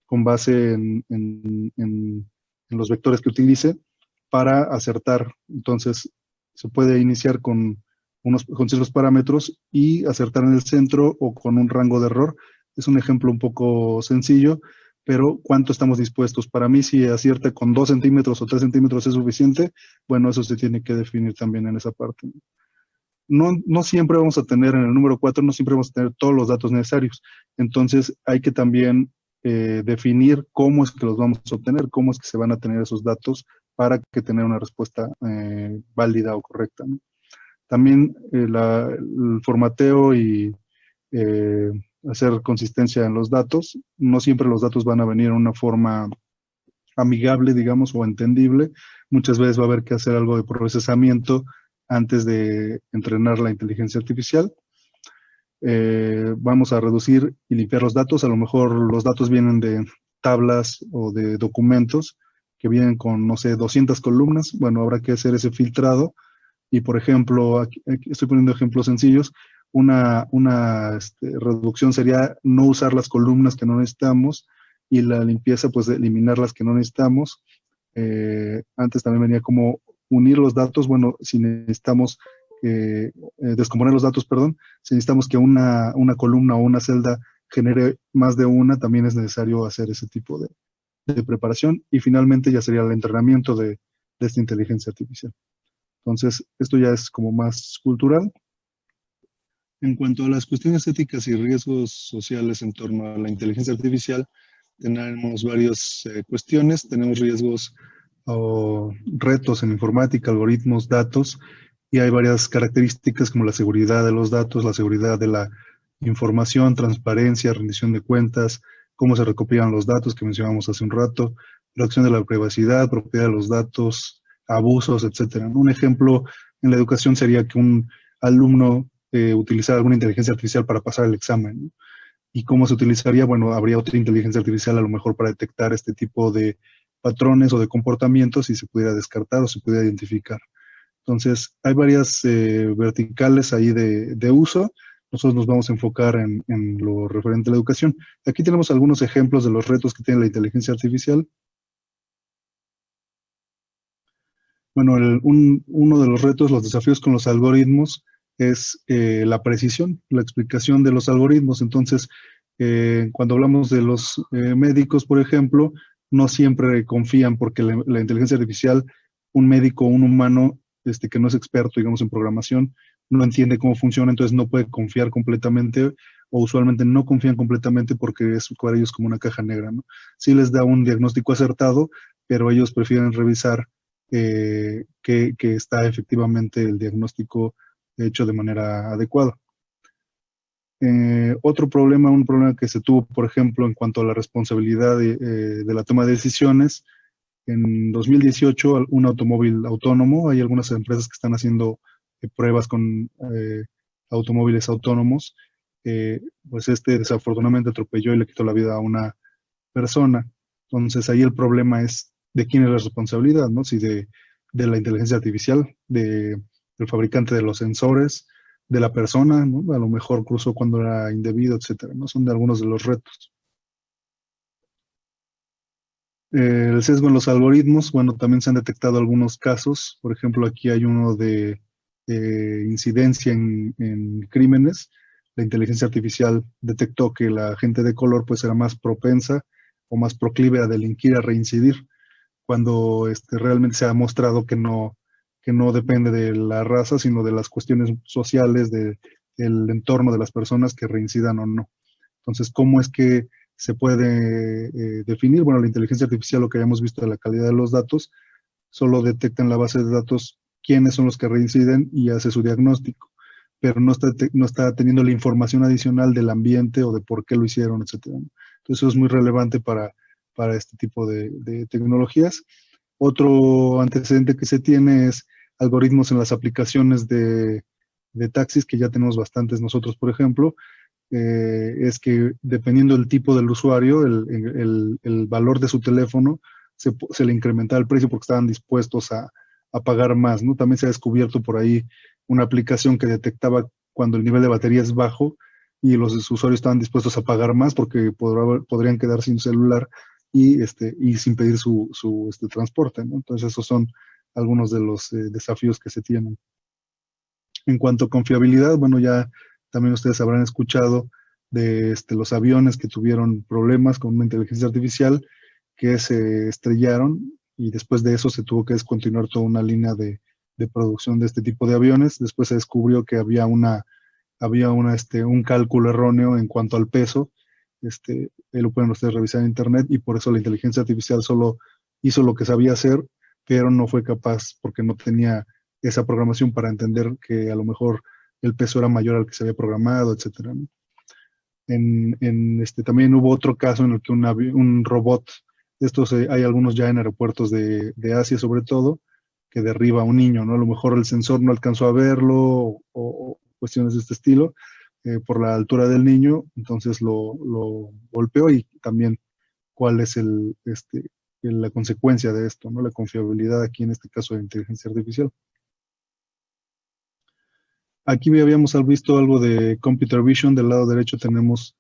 con base en los vectores que utilice para acertar. Entonces, se puede iniciar con ciertos parámetros y acertar en el centro o con un rango de error. Es un ejemplo un poco sencillo, pero ¿cuánto estamos dispuestos? Para mí, si acierta con 2 centímetros o 3 centímetros es suficiente, bueno, eso se tiene que definir también en esa parte. No siempre vamos a tener, en el número 4, no siempre vamos a tener todos los datos necesarios. Entonces, hay que también definir cómo es que los vamos a obtener, cómo es que se van a tener esos datos para que tener una respuesta válida o correcta, ¿no? También el formateo y hacer consistencia en los datos. No siempre los datos van a venir en una forma amigable, digamos, o entendible. Muchas veces va a haber que hacer algo de procesamiento antes de entrenar la inteligencia artificial. Vamos a reducir y limpiar los datos. A lo mejor los datos vienen de tablas o de documentos que vienen con, no sé, 200 columnas. Bueno, habrá que hacer ese filtrado. Y, por ejemplo, aquí estoy poniendo ejemplos sencillos. Una reducción sería no usar las columnas que no necesitamos, y la limpieza, pues, de eliminar las que no necesitamos. Antes también venía como unir los datos. Bueno, si necesitamos descomponer los datos, perdón, si necesitamos que una columna o una celda genere más de una, también es necesario hacer ese tipo de preparación. Y finalmente ya sería el entrenamiento de esta inteligencia artificial. Entonces, esto ya es como más cultural. En cuanto a las cuestiones éticas y riesgos sociales en torno a la inteligencia artificial, tenemos varias cuestiones. Tenemos riesgos o retos en informática, algoritmos, datos, y hay varias características como la seguridad de los datos, la seguridad de la información, transparencia, rendición de cuentas, cómo se recopilan los datos que mencionamos hace un rato, protección de la privacidad, propiedad de los datos, abusos, etcétera. Un ejemplo en la educación sería que un alumno utilizara alguna inteligencia artificial para pasar el examen, ¿no? ¿Y cómo se utilizaría? Bueno, habría otra inteligencia artificial a lo mejor para detectar este tipo de patrones o de comportamientos y se pudiera descartar o se pudiera identificar. Entonces, hay varias verticales ahí de uso. Nosotros nos vamos a enfocar en lo referente a la educación. Aquí tenemos algunos ejemplos de los retos que tiene la inteligencia artificial. Bueno, uno de los retos, los desafíos con los algoritmos es la precisión, la explicación de los algoritmos. Entonces, cuando hablamos de los médicos, por ejemplo, no siempre confían porque la inteligencia artificial, un médico, un humano que no es experto, digamos, en programación, no entiende cómo funciona, entonces no puede confiar completamente, o usualmente no confían completamente porque es para ellos como una caja negra, ¿no? Sí les da un diagnóstico acertado, pero ellos prefieren revisar que está efectivamente el diagnóstico hecho de manera adecuada. Un problema que se tuvo, por ejemplo, en cuanto a la responsabilidad de la toma de decisiones. En 2018, un automóvil autónomo, hay algunas empresas que están haciendo pruebas con automóviles autónomos, pues desafortunadamente atropelló y le quitó la vida a una persona. Entonces ahí el problema es de quién es la responsabilidad, ¿no? Si de la inteligencia artificial, del fabricante de los sensores, de la persona, ¿no? A lo mejor cruzó cuando era indebido, etcétera, ¿no? Son de algunos de los retos. El sesgo en los algoritmos, bueno, también se han detectado algunos casos. Por ejemplo, aquí hay uno de incidencia en crímenes. La inteligencia artificial detectó que la gente de color pues era más propensa o más proclive a delinquir, a reincidir, cuando realmente se ha mostrado que no depende de la raza, sino de las cuestiones sociales, del entorno de las personas que reincidan o no. Entonces, ¿cómo es que se puede definir? Bueno, la inteligencia artificial, lo que habíamos visto de la calidad de los datos, solo detecta en la base de datos quiénes son los que reinciden y hace su diagnóstico, pero no está teniendo la información adicional del ambiente o de por qué lo hicieron, etcétera. Entonces, eso es muy relevante para este tipo de tecnologías. Otro antecedente que se tiene es algoritmos en las aplicaciones de de taxis, que ya tenemos bastantes nosotros, por ejemplo, es que dependiendo del tipo del usuario, el valor de su teléfono, se le incrementaba el precio porque estaban dispuestos a pagar más, ¿no? También se ha descubierto por ahí una aplicación que detectaba cuando el nivel de batería es bajo y los usuarios estaban dispuestos a pagar más porque podrían quedar sin celular y sin pedir su transporte, ¿no? Entonces esos son algunos de los desafíos que se tienen. En cuanto a confiabilidad, bueno, ya también ustedes habrán escuchado de los aviones que tuvieron problemas con una inteligencia artificial que se estrellaron y después de eso se tuvo que descontinuar toda una línea de producción de este tipo de aviones. Después se descubrió que había un cálculo erróneo en cuanto al peso. Lo pueden ustedes revisar en internet y por eso la inteligencia artificial solo hizo lo que sabía hacer, pero no fue capaz porque no tenía esa programación para entender que a lo mejor el peso era mayor al que se había programado, etcétera, ¿no? También hubo otro caso en el que un robot, estos hay algunos ya en aeropuertos de Asia sobre todo, que derriba a un niño, ¿no? A lo mejor el sensor no alcanzó a verlo o cuestiones de este estilo por la altura del niño, entonces lo golpeó y también cuál es la consecuencia de esto, ¿no? La confiabilidad aquí en este caso de inteligencia artificial. Aquí habíamos visto algo de computer vision, del lado derecho tenemos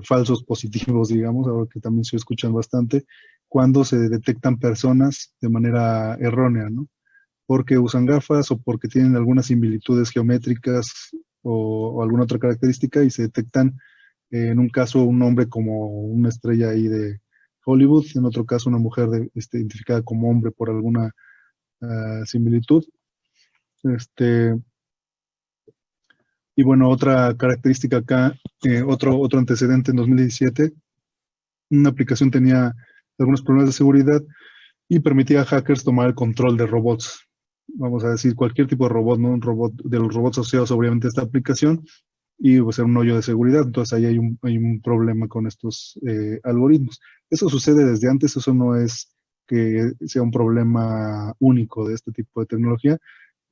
falsos positivos, digamos, ahora que también se escuchan bastante, cuando se detectan personas de manera errónea, ¿no? Porque usan gafas o porque tienen algunas similitudes geométricas o alguna otra característica y se detectan, en un caso, un hombre como una estrella ahí de Hollywood, en otro caso una mujer identificada como hombre por alguna similitud. Y bueno, otra característica acá, otro antecedente en 2017, una aplicación tenía algunos problemas de seguridad y permitía a hackers tomar el control de robots. Vamos a decir, cualquier tipo de robot, ¿no? Un robot, de los robots asociados obviamente a esta aplicación, y pues era un hoyo de seguridad. Entonces ahí hay un problema con estos algoritmos. Eso sucede desde antes, eso no es que sea un problema único de este tipo de tecnología.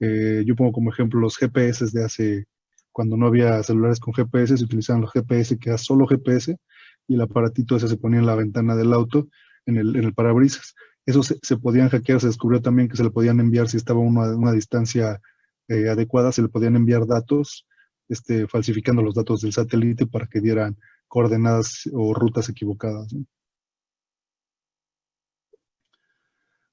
Yo pongo como ejemplo los GPS de hace, cuando no había celulares con GPS, se utilizaban los GPS, que era solo GPS, y el aparatito ese se ponía en la ventana del auto, en el parabrisas. Eso se podían hackear, se descubrió también que se le podían enviar, si estaba uno a una distancia adecuada, se le podían enviar datos, falsificando los datos del satélite para que dieran coordenadas o rutas equivocadas, ¿no?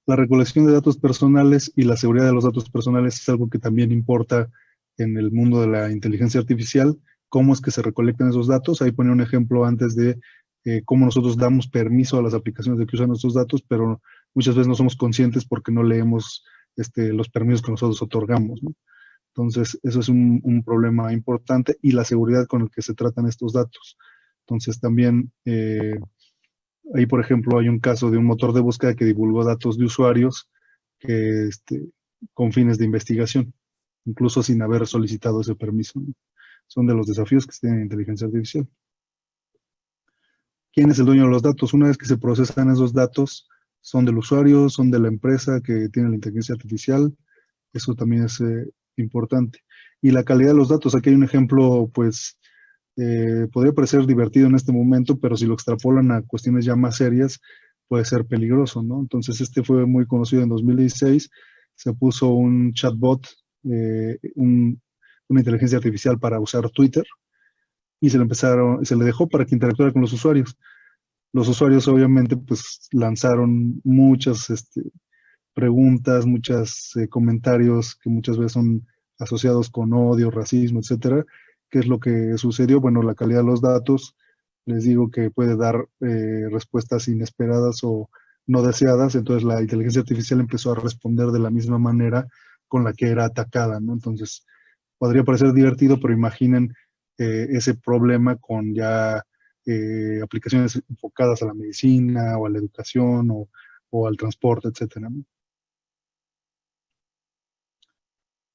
La recolección de datos personales y la seguridad de los datos personales es algo que también importa en el mundo de la inteligencia artificial. ¿Cómo es que se recolectan esos datos? Ahí ponía un ejemplo antes de cómo nosotros damos permiso a las aplicaciones de que usan nuestros datos, pero muchas veces no somos conscientes porque no leemos los permisos que nosotros otorgamos, ¿no? Entonces, eso es un problema importante, y la seguridad con el que se tratan estos datos. Entonces, también ahí, por ejemplo, hay un caso de un motor de búsqueda que divulgó datos de usuarios que, con fines de investigación, incluso sin haber solicitado ese permiso, ¿no? Son de los desafíos que se tienen en inteligencia artificial. ¿Quién es el dueño de los datos? Una vez que se procesan esos datos, son del usuario, son de la empresa que tiene la inteligencia artificial. Eso también es importante. Y la calidad de los datos. Aquí hay un ejemplo, pues, podría parecer divertido en este momento, pero si lo extrapolan a cuestiones ya más serias, puede ser peligroso, ¿no? Entonces, fue muy conocido en 2016. Se puso un chatbot, una inteligencia artificial para usar Twitter, y se le dejó para que interactuara con los usuarios. Los usuarios obviamente pues lanzaron muchas preguntas, muchos comentarios que muchas veces son asociados con odio, racismo, etcétera. ¿Qué es lo que sucedió? Bueno, la calidad de los datos, les digo que puede dar respuestas inesperadas o no deseadas, entonces la inteligencia artificial empezó a responder de la misma manera con la que era atacada, ¿no? Entonces, podría parecer divertido, pero imaginen ese problema con ya aplicaciones enfocadas a la medicina o a la educación o al transporte, etcétera, ¿no?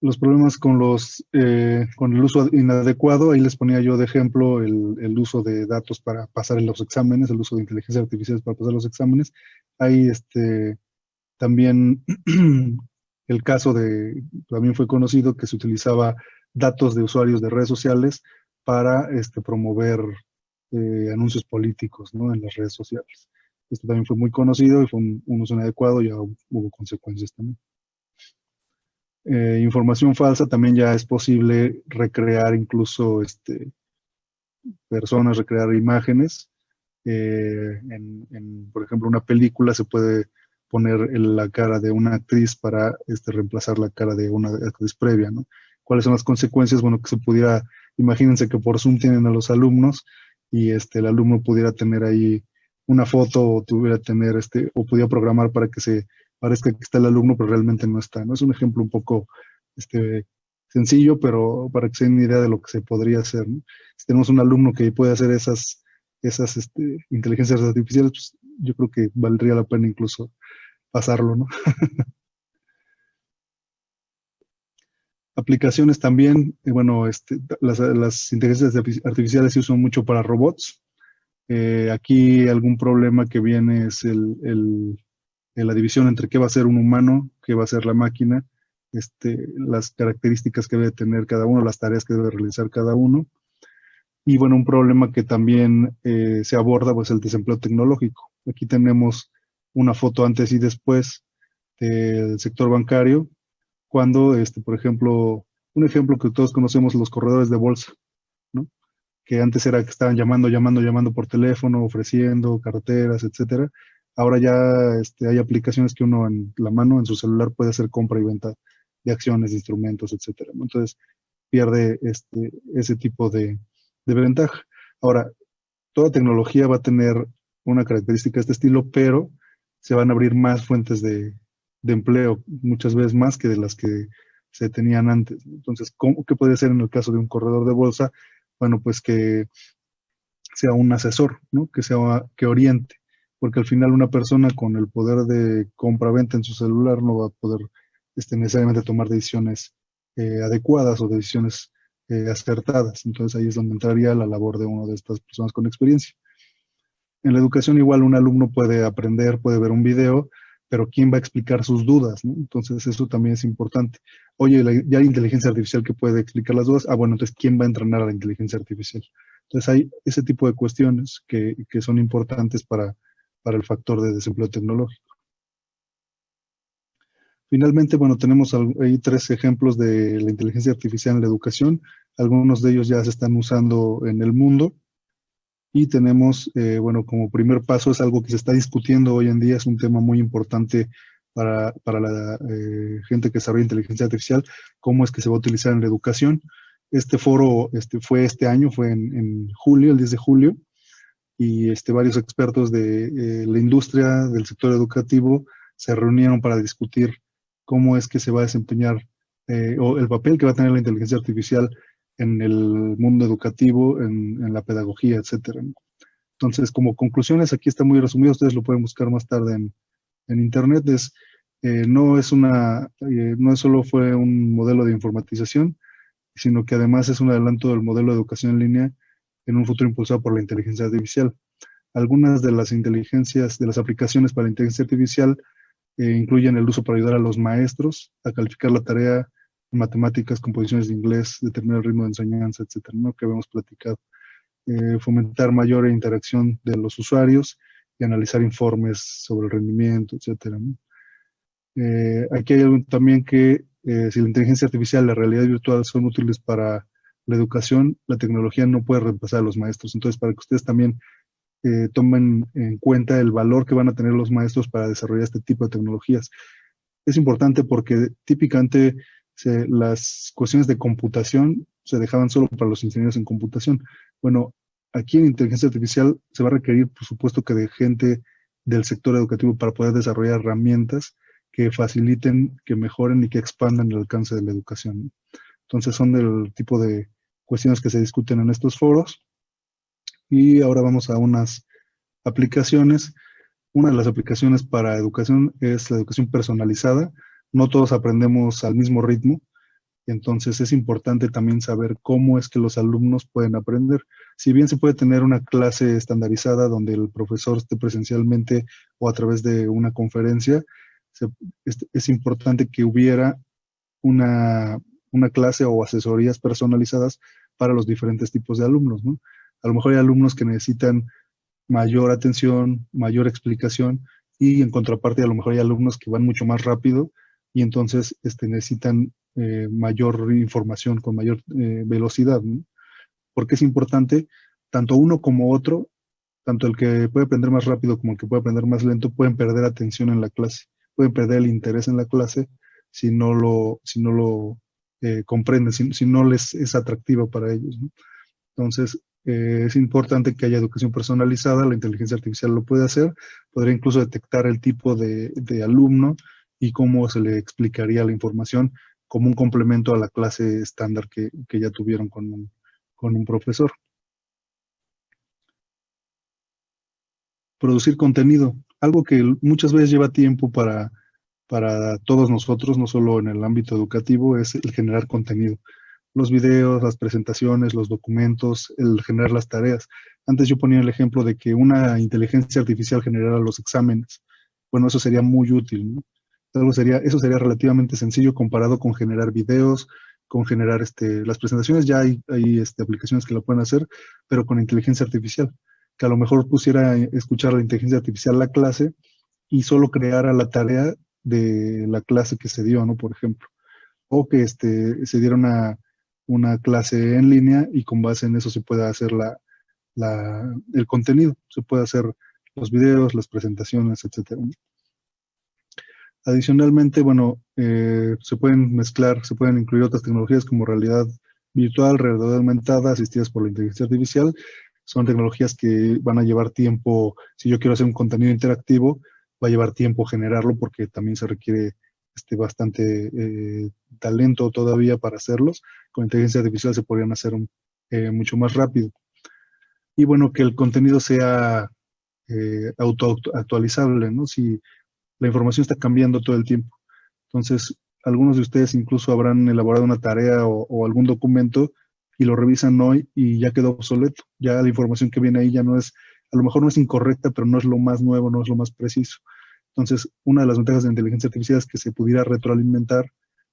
Los problemas con el uso inadecuado, ahí les ponía yo de ejemplo el uso de datos para pasar en los exámenes, el uso de inteligencia artificial para pasar los exámenes. Hay también el caso también fue conocido que se utilizaba datos de usuarios de redes sociales para promover anuncios políticos, ¿no?, en las redes sociales. Esto también fue muy conocido y fue un uso inadecuado, ya hubo consecuencias también. Información falsa, también ya es posible recrear incluso personas, recrear imágenes. Por ejemplo, una película se puede poner la cara de una actriz para reemplazar la cara de una actriz previa, ¿no? ¿Cuáles son las consecuencias? Bueno, que se pudiera, imagínense que por Zoom tienen a los alumnos y el alumno pudiera tener ahí una foto o o pudiera programar para que se parezca que está el alumno, pero realmente no está, ¿no? Es un ejemplo un poco sencillo, pero para que se den una idea de lo que se podría hacer, ¿no? Si tenemos un alumno que puede hacer esas inteligencias artificiales, pues yo creo que valdría la pena incluso pasarlo, ¿no? Aplicaciones también, bueno, las inteligencias artificiales se usan mucho para robots. Aquí algún problema que viene es la división entre qué va a ser un humano, qué va a ser la máquina, las características que debe tener cada uno, las tareas que debe realizar cada uno. Y bueno, un problema que también se aborda, pues el desempleo tecnológico. Aquí tenemos una foto antes y después del sector bancario, cuando, por ejemplo, un ejemplo que todos conocemos, los corredores de bolsa, ¿no? Que antes era que estaban llamando por teléfono, ofreciendo carteras, etcétera. Ahora ya hay aplicaciones que uno en la mano, en su celular, puede hacer compra y venta de acciones, de instrumentos, etcétera, ¿no? Entonces pierde ese tipo de ventaja. Ahora, toda tecnología va a tener una característica de este estilo, pero se van a abrir más fuentes de empleo, muchas veces más que de las que se tenían antes. Entonces, ¿qué puede ser en el caso de un corredor de bolsa? Bueno, pues que sea un asesor, ¿no? Que oriente, porque al final una persona con el poder de compra-venta en su celular no va a poder necesariamente tomar decisiones adecuadas o decisiones acertadas. Entonces ahí es donde entraría la labor de una de estas personas con experiencia. En la educación igual un alumno puede aprender, puede ver un video, pero ¿quién va a explicar sus dudas, ¿no? Entonces eso también es importante. Oye, ya hay inteligencia artificial que puede explicar las dudas. Ah, bueno, entonces ¿quién va a entrenar a la inteligencia artificial? Entonces hay ese tipo de cuestiones que son importantes para el factor de desempleo tecnológico. Finalmente, bueno, tenemos ahí 3 ejemplos de la inteligencia artificial en la educación. Algunos de ellos ya se están usando en el mundo. Y tenemos, bueno, como primer paso, es algo que se está discutiendo hoy en día, es un tema muy importante para la gente que desarrolla inteligencia artificial, cómo es que se va a utilizar en la educación. Este foro fue este año, fue en julio, el 10 de julio, y varios expertos de la industria, del sector educativo, se reunieron para discutir cómo es que se va a desempeñar o el papel que va a tener la inteligencia artificial en el mundo educativo, en la pedagogía, etcétera. Entonces, como conclusiones, aquí está muy resumido, ustedes lo pueden buscar más tarde en internet, no solo fue un modelo de informatización, sino que además es un adelanto del modelo de educación en línea en un futuro impulsado por la inteligencia artificial. Algunas de las aplicaciones para la inteligencia artificial incluyen el uso para ayudar a los maestros a calificar la tarea, matemáticas, composiciones de inglés, determinar el ritmo de enseñanza, etcétera, ¿no? Que habíamos platicado. Fomentar mayor interacción de los usuarios y analizar informes sobre el rendimiento, etcétera, ¿no? Aquí hay algo también que si la inteligencia artificial y la realidad virtual son útiles para la educación, la tecnología no puede reemplazar a los maestros. Entonces, para que ustedes también tomen en cuenta el valor que van a tener los maestros para desarrollar este tipo de tecnologías. Es importante porque típicamente las cuestiones de computación se dejaban solo para los ingenieros en computación. Bueno, aquí en inteligencia artificial se va a requerir, por supuesto, que de gente del sector educativo para poder desarrollar herramientas que faciliten, que mejoren y que expandan el alcance de la educación. Entonces son del tipo de cuestiones que se discuten en estos foros. Y ahora vamos a unas aplicaciones. Una de las aplicaciones para educación es la educación personalizada. No todos aprendemos al mismo ritmo, entonces es importante también saber cómo es que los alumnos pueden aprender. Si bien se puede tener una clase estandarizada donde el profesor esté presencialmente o a través de una conferencia, es importante que hubiera una una clase o asesorías personalizadas para los diferentes tipos de alumnos, ¿no? A lo mejor hay alumnos que necesitan mayor atención, mayor explicación, y en contraparte a lo mejor hay alumnos que van mucho más rápido y entonces necesitan mayor información con mayor velocidad, ¿no? Porque es importante, tanto uno como otro, tanto el que puede aprender más rápido como el que puede aprender más lento, pueden perder atención en la clase, pueden perder el interés en la clase si no lo comprenden, si no les es atractiva para ellos, ¿no? Entonces, es importante que haya educación personalizada, la inteligencia artificial lo puede hacer, podría incluso detectar el tipo de alumno y cómo se le explicaría la información como un complemento a la clase estándar que ya tuvieron con un profesor. Producir contenido, algo que muchas veces lleva tiempo para todos nosotros, no solo en el ámbito educativo, es el generar contenido. Los videos, las presentaciones, los documentos, el generar las tareas. Antes yo ponía el ejemplo de que una inteligencia artificial generara los exámenes. Bueno, eso sería muy útil, ¿no? Eso sería relativamente sencillo comparado con generar videos, con generar las presentaciones. Ya hay aplicaciones que lo pueden hacer, pero con inteligencia artificial, que a lo mejor pusiera a escuchar la inteligencia artificial la clase y solo creara la tarea de la clase que se dio, ¿no? Por ejemplo. O que se diera una clase en línea y con base en eso se pueda hacer el contenido, se puede hacer los videos, las presentaciones, etcétera. Adicionalmente, bueno, se pueden mezclar, se pueden incluir otras tecnologías como realidad virtual, realidad aumentada, asistidas por la inteligencia artificial. Son tecnologías que van a llevar tiempo. Si yo quiero hacer un contenido interactivo, va a llevar tiempo generarlo porque también se requiere bastante talento todavía para hacerlos. Con inteligencia artificial se podrían hacer mucho más rápido. Y bueno, que el contenido sea autoactualizable, ¿no? Si la información está cambiando todo el tiempo. Entonces, algunos de ustedes incluso habrán elaborado una tarea o algún documento y lo revisan hoy y ya quedó obsoleto. Ya la información que viene ahí ya no es, a lo mejor no es incorrecta, pero no es lo más nuevo, no es lo más preciso. Entonces, una de las ventajas de la inteligencia artificial es que se pudiera retroalimentar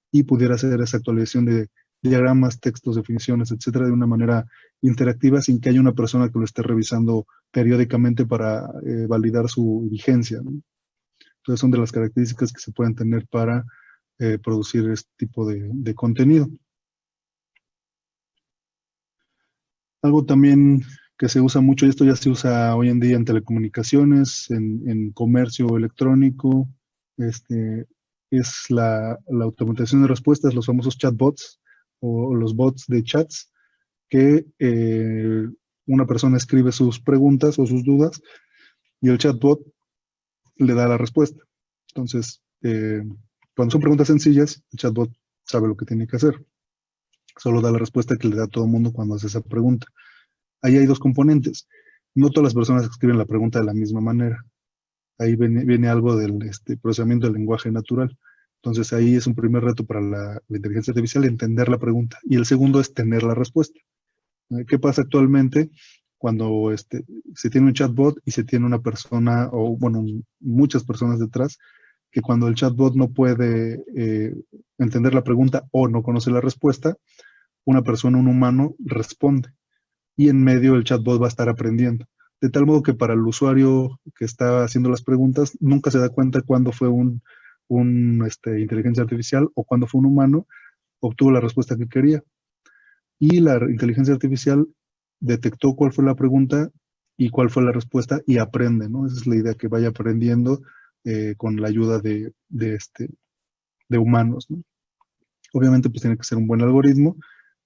y pudiera hacer esa actualización de diagramas, textos, definiciones, etcétera, de una manera interactiva sin que haya una persona que lo esté revisando periódicamente para validar su vigencia, ¿no? Entonces, son de las características que se pueden tener para producir este tipo de contenido. Algo también que se usa mucho, y esto ya se usa hoy en día en telecomunicaciones, en comercio electrónico, es la automatización de respuestas, los famosos chatbots o los bots de chats, que una persona escribe sus preguntas o sus dudas y el chatbot le da la respuesta. Entonces, cuando son preguntas sencillas, el chatbot sabe lo que tiene que hacer. Solo da la respuesta que le da a todo el mundo cuando hace esa pregunta. Ahí hay dos componentes. No todas las personas escriben la pregunta de la misma manera. Ahí viene algo del procesamiento del lenguaje natural. Entonces ahí es un primer reto para la inteligencia artificial, entender la pregunta. Y el segundo es tener la respuesta. ¿Qué pasa actualmente cuando se tiene un chatbot y se tiene una persona, o bueno, muchas personas detrás, que cuando el chatbot no puede entender la pregunta o no conoce la respuesta, una persona, un humano, responde. Y en medio el chatbot va a estar aprendiendo. De tal modo que para el usuario que está haciendo las preguntas, nunca se da cuenta cuándo fue un inteligencia artificial o cuándo fue un humano, obtuvo la respuesta que quería. Y la inteligencia artificial detectó cuál fue la pregunta y cuál fue la respuesta y aprende, ¿no? Esa es la idea, que vaya aprendiendo con la ayuda de humanos, ¿no? Obviamente, pues tiene que ser un buen algoritmo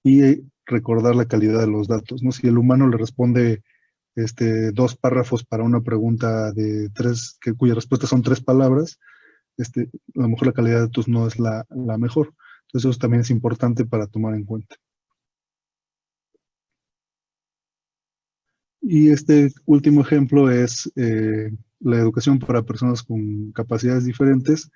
y recordar la calidad de los datos, ¿no? Si el humano le responde 2 párrafos para una pregunta de 3, cuya respuesta son 3 palabras, a lo mejor la calidad de datos no es la mejor. Entonces eso también es importante para tomar en cuenta. Y este último ejemplo es la educación para personas con capacidades diferentes.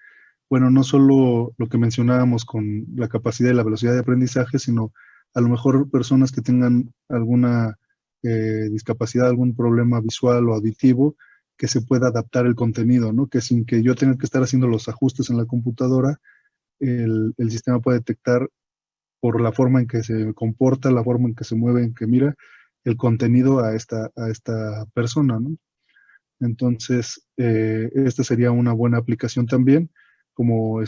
Bueno, no solo lo que mencionábamos con la capacidad y la velocidad de aprendizaje, sino a lo mejor personas que tengan alguna discapacidad, algún problema visual o auditivo, que se pueda adaptar el contenido, ¿no? Que sin que yo tenga que estar haciendo los ajustes en la computadora, el sistema puede detectar por la forma en que se comporta, la forma en que se mueve, en que mira el contenido a esta persona, ¿no? Entonces, esta sería una buena aplicación también, como,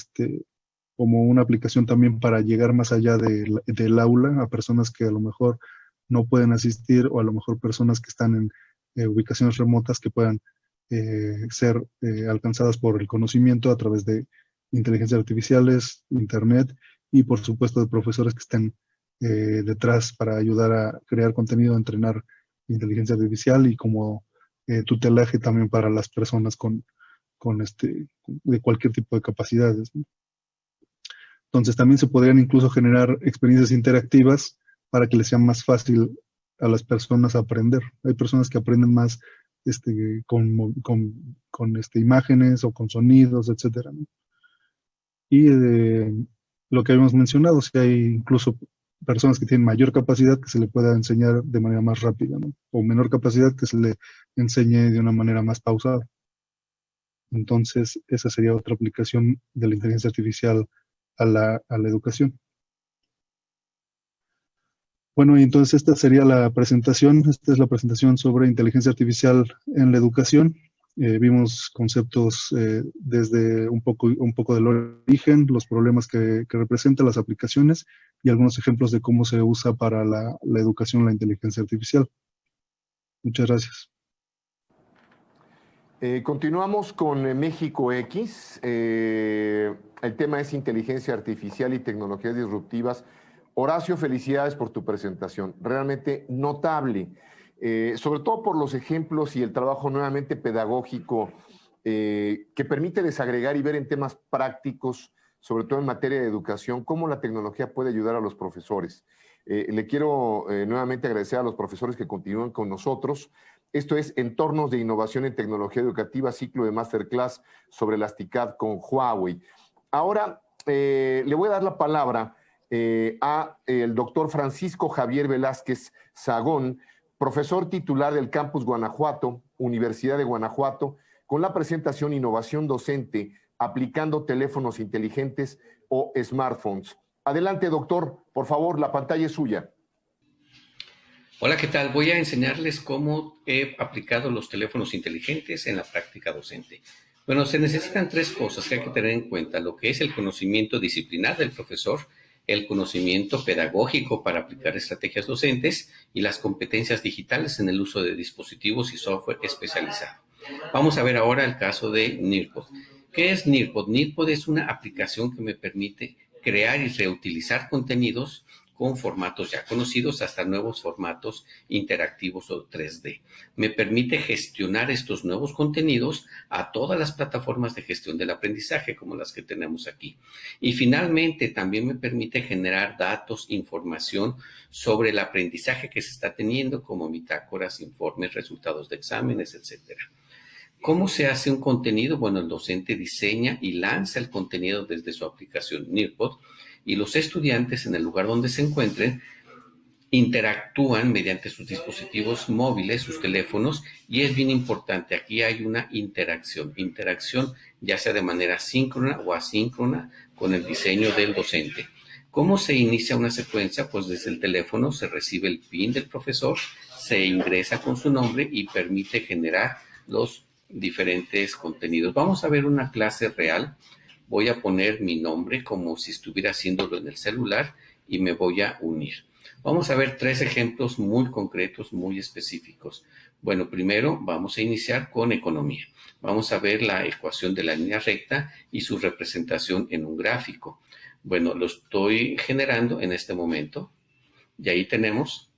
como una aplicación también para llegar más allá del aula a personas que a lo mejor no pueden asistir o a lo mejor personas que están en ubicaciones remotas que puedan ser alcanzadas por el conocimiento a través de inteligencias artificiales, internet y por supuesto de profesores que estén detrás para ayudar a crear contenido, a entrenar inteligencia artificial y como tutelaje también para las personas de cualquier tipo de capacidades, ¿no? Entonces también se podrían incluso generar experiencias interactivas para que les sea más fácil a las personas aprender. Hay personas que aprenden más con imágenes o con sonidos, etcétera, ¿no? Y lo que habíamos mencionado, si hay incluso personas que tienen mayor capacidad que se le pueda enseñar de manera más rápida, ¿no? O menor capacidad que se le enseñe de una manera más pausada. Entonces, esa sería otra aplicación de la inteligencia artificial a la educación. Bueno, y entonces esta sería la presentación. Esta es la presentación sobre inteligencia artificial en la educación. Vimos conceptos desde un poco del origen, los problemas que representan las aplicaciones y algunos ejemplos de cómo se usa para la educación la inteligencia artificial. Muchas gracias. Continuamos con México X. El tema es inteligencia artificial y tecnologías disruptivas. Horacio, felicidades por tu presentación. Realmente notable, sobre todo por los ejemplos y el trabajo nuevamente pedagógico que permite desagregar y ver en temas prácticos, sobre todo en materia de educación, cómo la tecnología puede ayudar a los profesores. Le quiero nuevamente agradecer a los profesores que continúan con nosotros. Esto es Entornos de Innovación en Tecnología Educativa, ciclo de Masterclass sobre las TICAD con Huawei. Ahora le voy a dar la palabra a el doctor Francisco Javier Velázquez Sagón, profesor titular del Campus Guanajuato, Universidad de Guanajuato, con la presentación Innovación Docente aplicando teléfonos inteligentes o smartphones. Adelante, doctor, por favor, la pantalla es suya. Hola, ¿qué tal? Voy a enseñarles cómo he aplicado los teléfonos inteligentes en la práctica docente. Bueno, se necesitan tres cosas que hay que tener en cuenta, lo que es el conocimiento disciplinar del profesor, el conocimiento pedagógico para aplicar estrategias docentes y las competencias digitales en el uso de dispositivos y software especializado. Vamos a ver ahora el caso de Nearpod. ¿Qué es Nearpod? Nearpod es una aplicación que me permite crear y reutilizar contenidos con formatos ya conocidos hasta nuevos formatos interactivos o 3D. Me permite gestionar estos nuevos contenidos a todas las plataformas de gestión del aprendizaje, como las que tenemos aquí. Y finalmente, también me permite generar datos, información sobre el aprendizaje que se está teniendo, como bitácoras, informes, resultados de exámenes, etcétera. ¿Cómo se hace un contenido? Bueno, el docente diseña y lanza el contenido desde su aplicación Nearpod y los estudiantes en el lugar donde se encuentren interactúan mediante sus dispositivos móviles, sus teléfonos, y es bien importante, aquí hay una interacción ya sea de manera síncrona o asíncrona con el diseño del docente. ¿Cómo se inicia una secuencia? Pues desde el teléfono se recibe el PIN del profesor, se ingresa con su nombre y permite generar los diferentes contenidos. Vamos a ver una clase real. Voy a poner mi nombre como si estuviera haciéndolo en el celular y me voy a unir. Vamos a ver tres ejemplos muy concretos, muy específicos. Bueno, primero vamos a iniciar con economía. Vamos a ver la ecuación de la línea recta y su representación en un gráfico. Bueno, lo estoy generando en este momento y ahí tenemos.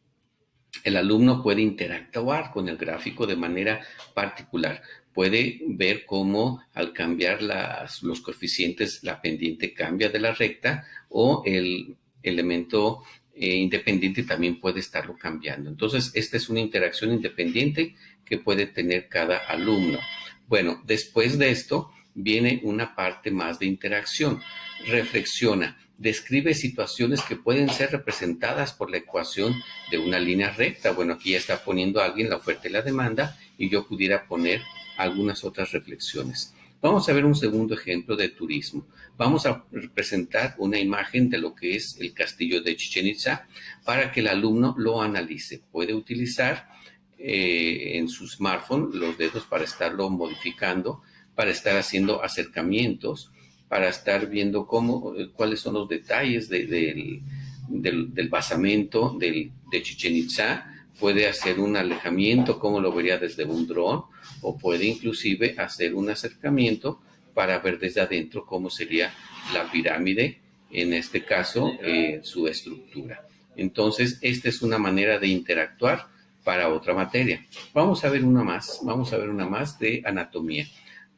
El alumno puede interactuar con el gráfico de manera particular. Puede ver cómo al cambiar los coeficientes la pendiente cambia de la recta o el elemento independiente también puede estarlo cambiando. Entonces, esta es una interacción independiente que puede tener cada alumno. Bueno, después de esto viene una parte más de interacción. Reflexiona, describe situaciones que pueden ser representadas por la ecuación de una línea recta. Bueno, aquí ya está poniendo alguien la oferta y la demanda y yo pudiera poner algunas otras reflexiones. Vamos a ver un segundo ejemplo de turismo. Vamos a presentar una imagen de lo que es el castillo de Chichén Itzá para que el alumno lo analice. Puede utilizar en su smartphone los dedos para estarlo modificando, para estar haciendo acercamientos, para estar viendo cuáles son los detalles del basamento de Chichén Itzá. Puede hacer un alejamiento, como lo vería desde un dron, o puede inclusive hacer un acercamiento para ver desde adentro cómo sería la pirámide, en este caso, su estructura. Entonces, esta es una manera de interactuar para otra materia. Vamos a ver una más de anatomía.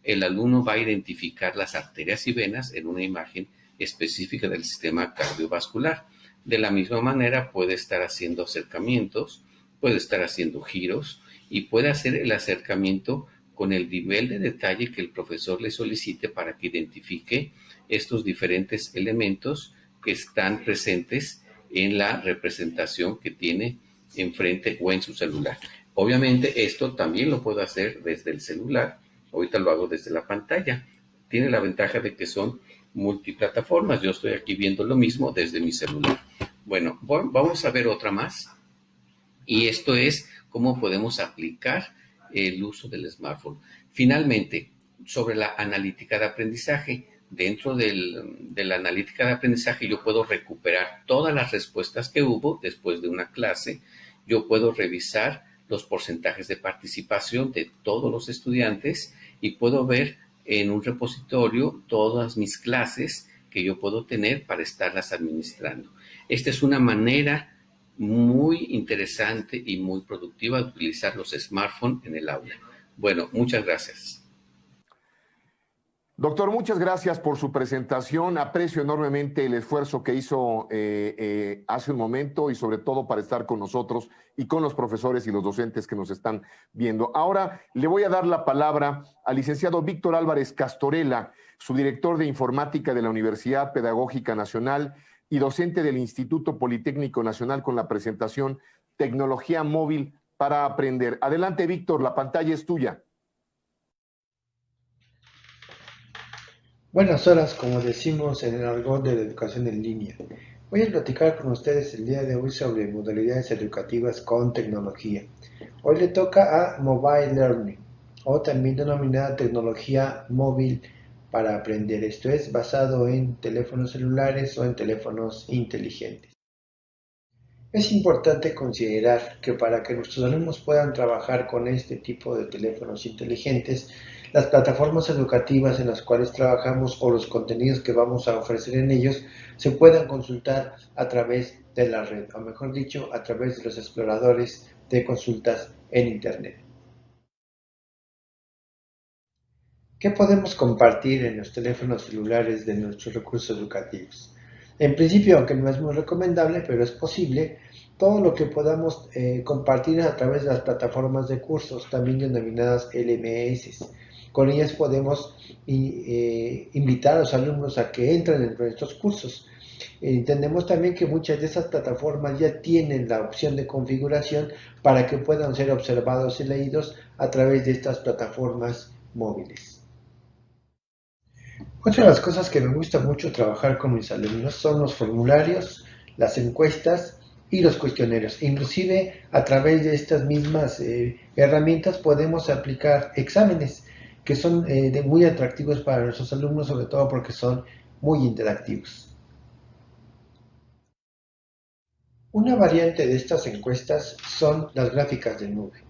El alumno va a identificar las arterias y venas en una imagen específica del sistema cardiovascular. De la misma manera, puede estar haciendo acercamientos, puede estar haciendo giros y puede hacer el acercamiento con el nivel de detalle que el profesor le solicite para que identifique estos diferentes elementos que están presentes en la representación que tiene enfrente o en su celular. Obviamente esto también lo puedo hacer desde el celular. Ahorita lo hago desde la pantalla. Tiene la ventaja de que son multiplataformas. Yo estoy aquí viendo lo mismo desde mi celular. Bueno, vamos a ver otra más. Y esto es cómo podemos aplicar el uso del smartphone. Finalmente, sobre la analítica de aprendizaje. Dentro de la analítica de aprendizaje yo puedo recuperar todas las respuestas que hubo después de una clase. Yo puedo revisar los porcentajes de participación de todos los estudiantes y puedo ver en un repositorio todas mis clases que yo puedo tener para estarlas administrando. Esta es una manera muy interesante y muy productiva de utilizar los smartphones en el aula. Bueno, muchas gracias. Doctor, muchas gracias por su presentación. Aprecio enormemente el esfuerzo que hizo hace un momento y sobre todo para estar con nosotros y con los profesores y los docentes que nos están viendo. Ahora le voy a dar la palabra al licenciado Víctor Álvarez Castorela, subdirector de Informática de la Universidad Pedagógica Nacional y docente del Instituto Politécnico Nacional, con la presentación Tecnología Móvil para Aprender. Adelante, Víctor, la pantalla es tuya. Buenas horas, como decimos en el argot de la educación en línea. Voy a platicar con ustedes el día de hoy sobre modalidades educativas con tecnología. Hoy le toca a Mobile Learning, o también denominada tecnología móvil para aprender. Esto es basado en teléfonos celulares o en teléfonos inteligentes. Es importante considerar que para que nuestros alumnos puedan trabajar con este tipo de teléfonos inteligentes, las plataformas educativas en las cuales trabajamos o los contenidos que vamos a ofrecer en ellos se puedan consultar a través de la red, o mejor dicho, a través de los exploradores de consultas en Internet. ¿Qué podemos compartir en los teléfonos celulares de nuestros recursos educativos? En principio, aunque no es muy recomendable, pero es posible, todo lo que podamos compartir a través de las plataformas de cursos, también denominadas LMS. Con ellas podemos invitar a los alumnos a que entren en nuestros cursos. Entendemos también que muchas de esas plataformas ya tienen la opción de configuración para que puedan ser observados y leídos a través de estas plataformas móviles. Otra de las cosas que me gusta mucho trabajar con mis alumnos son los formularios, las encuestas y los cuestionarios. Inclusive a través de estas mismas herramientas podemos aplicar exámenes que son muy atractivos para nuestros alumnos, sobre todo porque son muy interactivos. Una variante de estas encuestas son las gráficas de nube.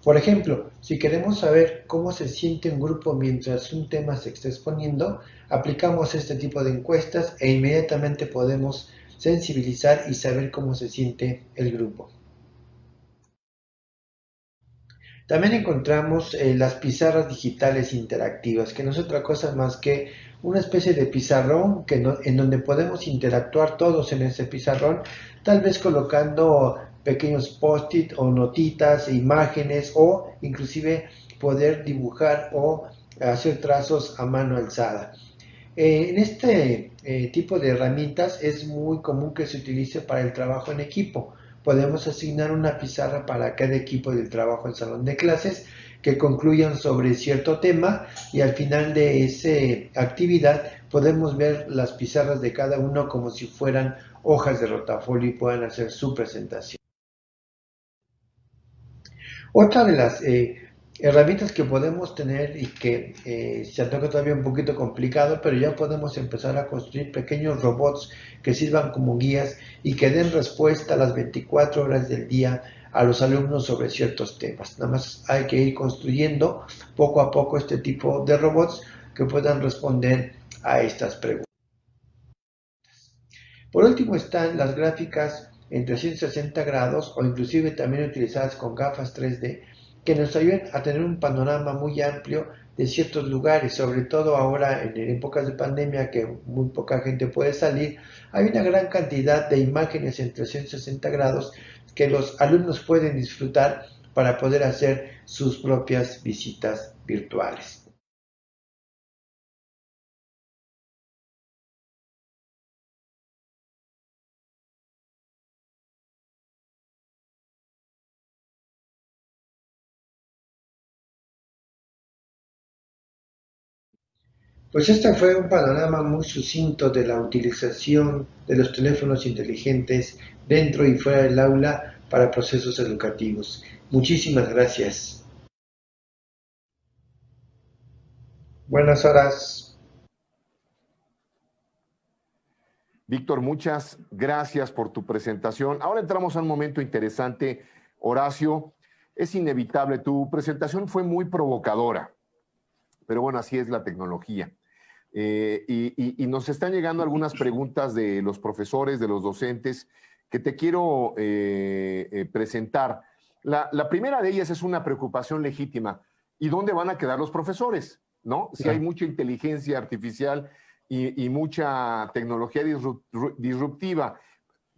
Por ejemplo, si queremos saber cómo se siente un grupo mientras un tema se está exponiendo, aplicamos este tipo de encuestas e inmediatamente podemos sensibilizar y saber cómo se siente el grupo. También encontramos las pizarras digitales interactivas, que no es otra cosa más que una especie de pizarrón en donde podemos interactuar todos en ese pizarrón, tal vez colocando pequeños post-it o notitas, imágenes o inclusive poder dibujar o hacer trazos a mano alzada. En este tipo de herramientas es muy común que se utilice para el trabajo en equipo. Podemos asignar una pizarra para cada equipo del trabajo en salón de clases que concluyan sobre cierto tema y al final de esa actividad podemos ver las pizarras de cada uno como si fueran hojas de rotafolio y puedan hacer su presentación. Otra de las herramientas que podemos tener y que se antoja todavía un poquito complicado, pero ya podemos empezar a construir pequeños robots que sirvan como guías y que den respuesta a las 24 horas del día a los alumnos sobre ciertos temas. Nada más hay que ir construyendo poco a poco este tipo de robots que puedan responder a estas preguntas. Por último están las gráficas en 360 grados o inclusive también utilizadas con gafas 3D que nos ayudan a tener un panorama muy amplio de ciertos lugares, sobre todo ahora en épocas de pandemia que muy poca gente puede salir. Hay una gran cantidad de imágenes en 360 grados que los alumnos pueden disfrutar para poder hacer sus propias visitas virtuales. Pues este fue un panorama muy sucinto de la utilización de los teléfonos inteligentes dentro y fuera del aula para procesos educativos. Muchísimas gracias. Buenas horas. Víctor, muchas gracias por tu presentación. Ahora entramos a un momento interesante. Horacio, es inevitable, tu presentación fue muy provocadora, pero bueno, así es la tecnología. Y nos están llegando algunas preguntas de los profesores, de los docentes, que te quiero presentar. La primera de ellas es una preocupación legítima. ¿Y dónde van a quedar los profesores? ¿No? Si hay mucha inteligencia artificial y mucha tecnología disruptiva,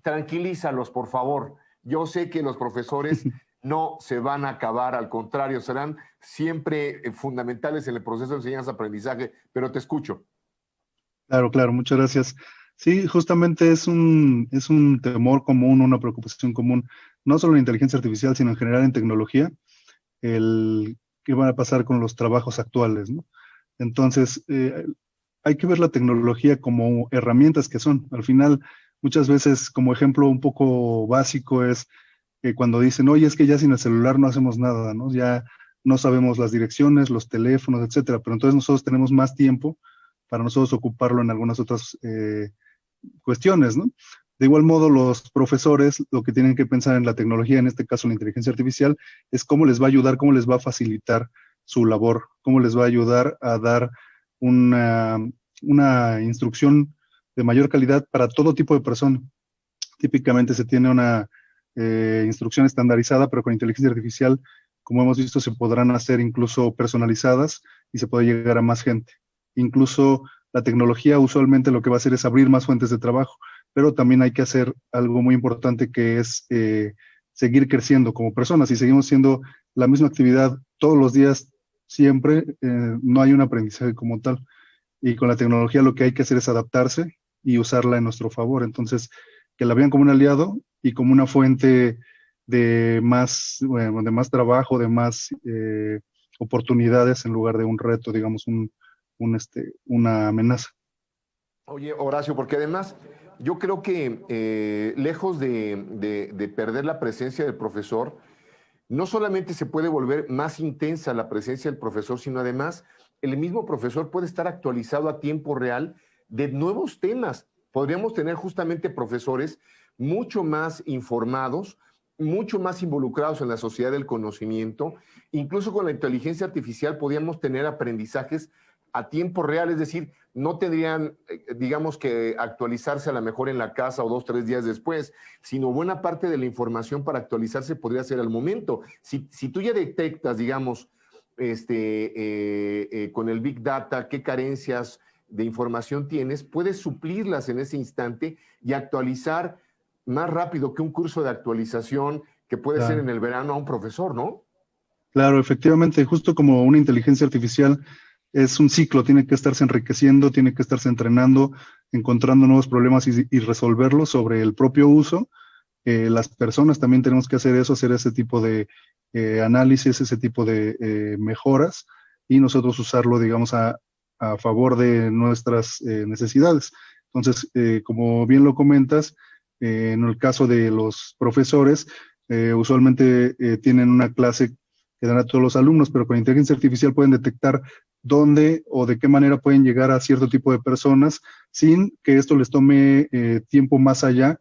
tranquilízalos, por favor. Yo sé que los profesores no se van a acabar, al contrario, serán siempre fundamentales en el proceso de enseñanza-aprendizaje, pero te escucho. Claro, claro, muchas gracias. Sí, justamente es un temor común, una preocupación común, no solo en inteligencia artificial, sino en general en tecnología, el qué va a pasar con los trabajos actuales, ¿no? Entonces, hay que ver la tecnología como herramientas que son. Al final, muchas veces, como ejemplo un poco básico, es que cuando dicen, oye, es que ya sin el celular no hacemos nada, ¿no? Ya no sabemos las direcciones, los teléfonos, etcétera, pero entonces nosotros tenemos más tiempo para nosotros ocuparlo en algunas otras cuestiones, ¿no? De igual modo, los profesores lo que tienen que pensar en la tecnología, en este caso la inteligencia artificial, es cómo les va a ayudar, cómo les va a facilitar su labor, cómo les va a ayudar a dar una instrucción de mayor calidad para todo tipo de persona. Típicamente se tiene una instrucción estandarizada, pero con inteligencia artificial, como hemos visto, se podrán hacer incluso personalizadas y se puede llegar a más gente. Incluso la tecnología usualmente lo que va a hacer es abrir más fuentes de trabajo, pero también hay que hacer algo muy importante que es seguir creciendo como personas. Si seguimos haciendo la misma actividad todos los días, siempre, no hay un aprendizaje como tal. Y con la tecnología lo que hay que hacer es adaptarse y usarla en nuestro favor. Entonces, que la vean como un aliado y como una fuente de más trabajo, de más oportunidades en lugar de un reto, digamos, una amenaza. Oye, Horacio, porque además yo creo que lejos de perder la presencia del profesor, no solamente se puede volver más intensa la presencia del profesor, sino además el mismo profesor puede estar actualizado a tiempo real de nuevos temas. Podríamos tener justamente profesores mucho más informados, mucho más involucrados en la sociedad del conocimiento. Incluso con la inteligencia artificial podríamos tener aprendizajes a tiempo real, es decir, no tendrían, digamos, que actualizarse a lo mejor en la casa o 2 o 3 días después, sino buena parte de la información para actualizarse podría ser al momento. Si tú ya detectas, digamos, con el Big Data, qué carencias de información tienes, puedes suplirlas en ese instante y actualizar más rápido que un curso de actualización que puede ser en el verano a un profesor, ¿no? Claro, efectivamente, justo como una inteligencia artificial es un ciclo, tiene que estarse enriqueciendo, tiene que estarse entrenando, encontrando nuevos problemas y resolverlos sobre el propio uso. las personas también tenemos que hacer eso, hacer ese tipo de análisis, ese tipo de mejoras, y nosotros usarlo, digamos, a favor de nuestras necesidades. Entonces, como bien lo comentas, en el caso de los profesores, usualmente tienen una clase que dan a todos los alumnos, pero con inteligencia artificial pueden detectar dónde o de qué manera pueden llegar a cierto tipo de personas sin que esto les tome tiempo más allá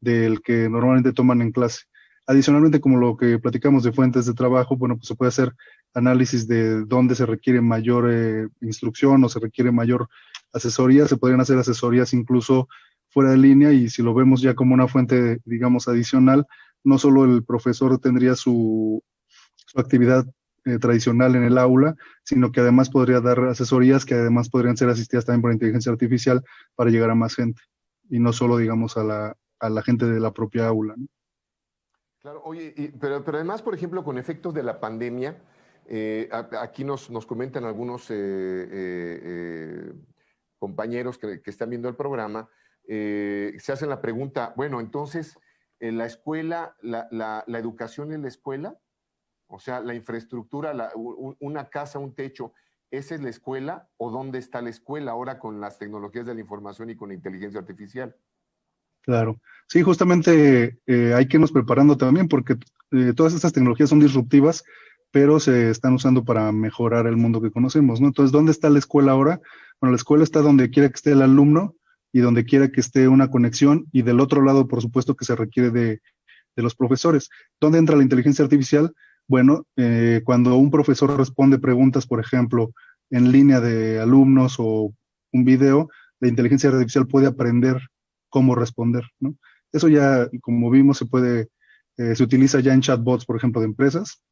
del que normalmente toman en clase. Adicionalmente, como lo que platicamos de fuentes de trabajo, bueno, pues se puede hacer análisis de dónde se requiere mayor instrucción o se requiere mayor asesoría. Se podrían hacer asesorías incluso fuera de línea, y si lo vemos ya como una fuente, digamos, adicional, no solo el profesor tendría su actividad tradicional en el aula, sino que además podría dar asesorías que además podrían ser asistidas también por inteligencia artificial para llegar a más gente, y no solo, digamos, a la gente de la propia aula, ¿no? Claro, oye, pero además, por ejemplo, con efectos de la pandemia, aquí nos comentan algunos compañeros que están viendo el programa, se hacen la pregunta, bueno, entonces, en la escuela, la educación en la escuela, o sea, la infraestructura, una casa, un techo, ¿esa es la escuela o dónde está la escuela ahora con las tecnologías de la información y con la inteligencia artificial? Claro. Sí, justamente hay que irnos preparando también porque todas estas tecnologías son disruptivas, pero se están usando para mejorar el mundo que conocemos, ¿no? Entonces, ¿dónde está la escuela ahora? Bueno, la escuela está donde quiera que esté el alumno y donde quiera que esté una conexión, y del otro lado, por supuesto, que se requiere de los profesores. ¿Dónde entra la inteligencia artificial? Bueno, cuando un profesor responde preguntas, por ejemplo, en línea de alumnos o un video, la inteligencia artificial puede aprender cómo responder, ¿no? Eso ya, como vimos, se utiliza ya en chatbots, por ejemplo, de empresas,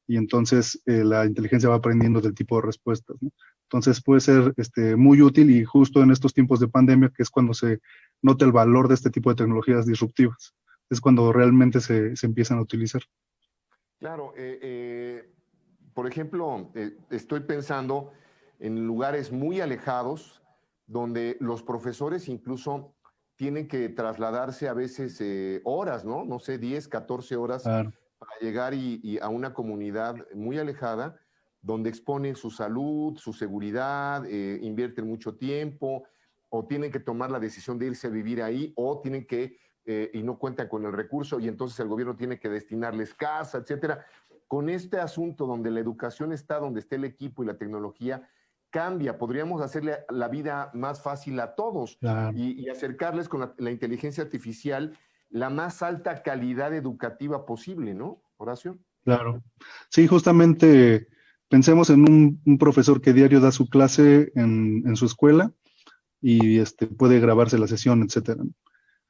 y entonces la inteligencia va aprendiendo del tipo de respuestas, ¿no? Entonces puede ser muy útil, y justo en estos tiempos de pandemia, que es cuando se nota el valor de este tipo de tecnologías disruptivas, es cuando realmente se empiezan a utilizar. Claro, por ejemplo, estoy pensando en lugares muy alejados donde los profesores incluso tienen que trasladarse a veces horas, ¿no? No sé, 10, 14 horas Claro, para llegar y a una comunidad muy alejada donde exponen su salud, su seguridad, invierten mucho tiempo o tienen que tomar la decisión de irse a vivir ahí o tienen que y no cuentan con el recurso y entonces el gobierno tiene que destinarles casa, etcétera. Con este asunto donde la educación está, donde está el equipo y la tecnología, cambia. Podríamos hacerle la vida más fácil a todos claro, y acercarles con la inteligencia artificial la más alta calidad educativa posible, ¿no, Horacio? claro. Sí, justamente pensemos en un profesor que diario da su clase en su escuela, y puede grabarse la sesión, etcétera.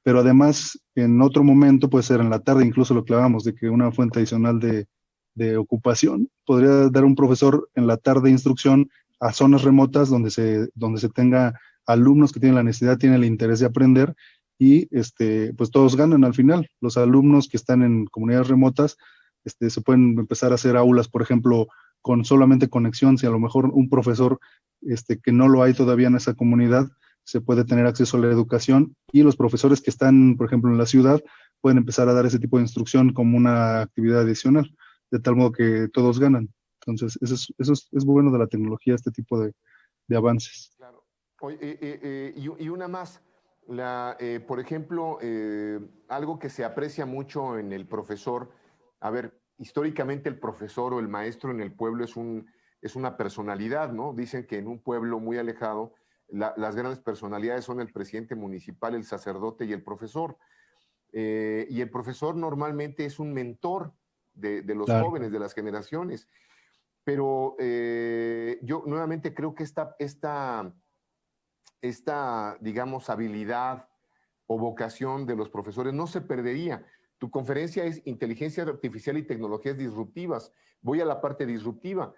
Pero además, en otro momento, puede ser en la tarde, incluso lo clavamos, de que una fuente adicional de ocupación podría dar un profesor en la tarde instrucción a zonas remotas donde se tenga alumnos que tienen la necesidad, tienen el interés de aprender, y pues todos ganan al final. Los alumnos que están en comunidades remotas se pueden empezar a hacer aulas, por ejemplo, con solamente conexión. Si a lo mejor un profesor que no lo hay todavía en esa comunidad, se puede tener acceso a la educación, y los profesores que están, por ejemplo, en la ciudad, pueden empezar a dar ese tipo de instrucción como una actividad adicional, de tal modo que todos ganan. Entonces, eso es bueno de la tecnología, este tipo de avances. Claro. Oye, y una más, por ejemplo, algo que se aprecia mucho en el profesor, a ver, históricamente el profesor o el maestro en el pueblo es una personalidad, ¿no? Dicen que en un pueblo muy alejado, las grandes personalidades son el presidente municipal, el sacerdote y el profesor. Y el profesor normalmente es un mentor de los Claro, jóvenes, de las generaciones. Pero yo nuevamente creo que esta, digamos, habilidad o vocación de los profesores no se perdería. Tu conferencia es inteligencia artificial y tecnologías disruptivas. Voy a la parte disruptiva.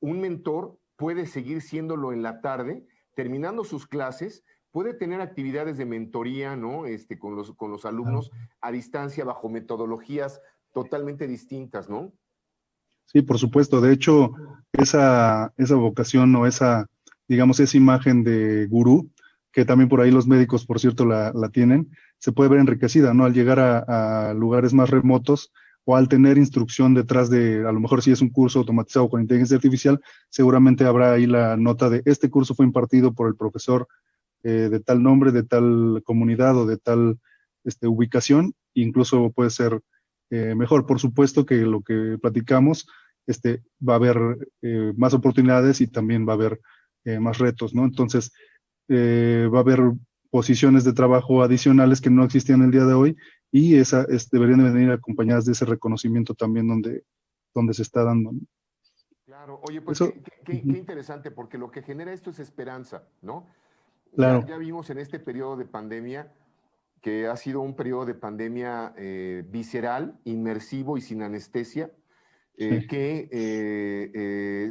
Un mentor puede seguir siéndolo en la tarde, terminando sus clases, puede tener actividades de mentoría, ¿no? Con los claro. alumnos a distancia bajo metodologías totalmente distintas, ¿no? Sí, por supuesto. De hecho, esa vocación o digamos, esa imagen de gurú que también por ahí los médicos, por cierto, la tienen, se puede ver enriquecida, ¿no? Al llegar a lugares más remotos o al tener instrucción detrás de, a lo mejor si es un curso automatizado con inteligencia artificial, seguramente habrá ahí la nota de este curso fue impartido por el profesor de tal nombre, de tal comunidad o de tal ubicación, incluso puede ser mejor. Por supuesto que lo que platicamos, va a haber más oportunidades y también va a haber más retos, ¿no? Entonces, va a haber posiciones de trabajo adicionales que no existían el día de hoy y deberían de venir acompañadas de ese reconocimiento también donde se está dando, ¿no? Claro, oye, pues Eso, qué interesante, porque lo que genera esto es esperanza, ¿no? claro, Ya vimos en este periodo de pandemia que ha sido un periodo de pandemia visceral, inmersivo y sin anestesia, sí,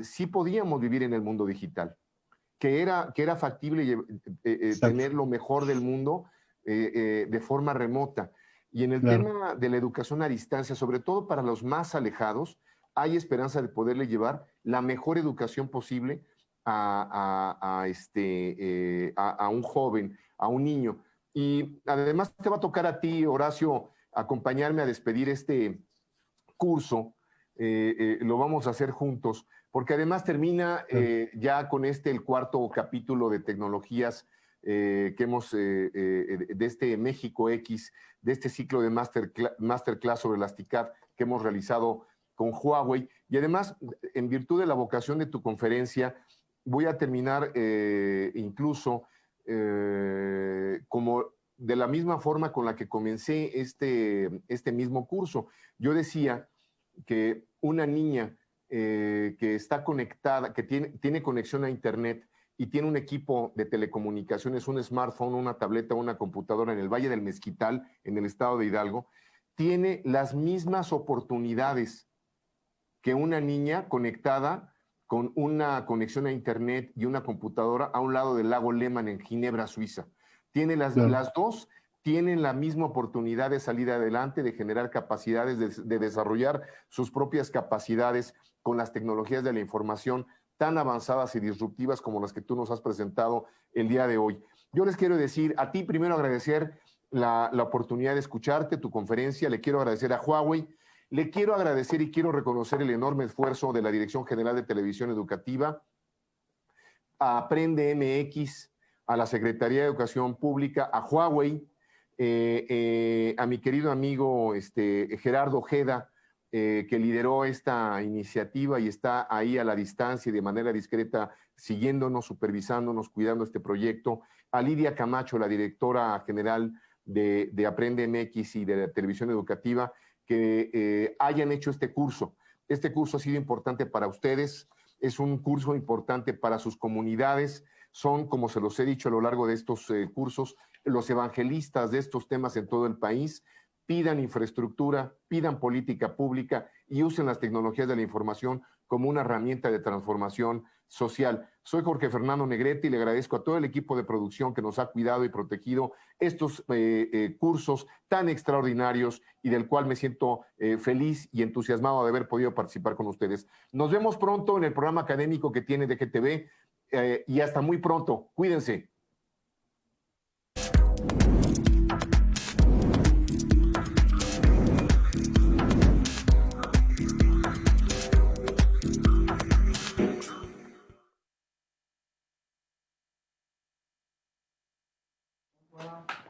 sí podíamos vivir en el mundo digital, que era factible exacto, tener lo mejor del mundo de forma remota. Y en el claro, tema de la educación a distancia, sobre todo para los más alejados, hay esperanza de poderle llevar la mejor educación posible a un joven, a un niño. Y además te va a tocar a ti, Horacio, acompañarme a despedir este curso. Lo vamos a hacer juntos, porque además termina claro. ya con el cuarto capítulo de tecnologías que hemos, de este México X, de este ciclo de masterclass sobre las TICAD que hemos realizado con Huawei. Y además, en virtud de la vocación de tu conferencia, voy a terminar incluso como de la misma forma con la que comencé este mismo curso. Yo decía que una niña que está conectada, que tiene conexión a Internet y tiene un equipo de telecomunicaciones, un smartphone, una tableta, una computadora en el Valle del Mezquital, en el estado de Hidalgo, tiene las mismas oportunidades que una niña conectada con una conexión a Internet y una computadora a un lado del lago Lehmann en Ginebra, Suiza. Tiene Claro. las dos tienen la misma oportunidad de salir adelante, de generar capacidades, de desarrollar sus propias capacidades con las tecnologías de la información tan avanzadas y disruptivas como las que tú nos has presentado el día de hoy. Yo les quiero decir, a ti primero agradecer la oportunidad de escucharte, tu conferencia, le quiero agradecer a Huawei, le quiero agradecer y quiero reconocer el enorme esfuerzo de la Dirección General de Televisión Educativa, a Aprende MX, a la Secretaría de Educación Pública, a Huawei, a mi querido amigo Gerardo Ojeda, que lideró esta iniciativa y está ahí a la distancia y de manera discreta siguiéndonos, supervisándonos, cuidando este proyecto, a Lidia Camacho, la directora general de Aprende MX y de la televisión educativa, que hayan hecho este curso. Este curso ha sido importante para ustedes, es un curso importante para sus comunidades, son, como se los he dicho a lo largo de estos cursos, los evangelistas de estos temas en todo el país. Pidan infraestructura, pidan política pública y usen las tecnologías de la información como una herramienta de transformación social. Soy Jorge Fernando Negrete y le agradezco a todo el equipo de producción que nos ha cuidado y protegido estos cursos tan extraordinarios y del cual me siento feliz y entusiasmado de haber podido participar con ustedes. Nos vemos pronto en el programa académico que tiene DGTV y hasta muy pronto. Cuídense. Wow.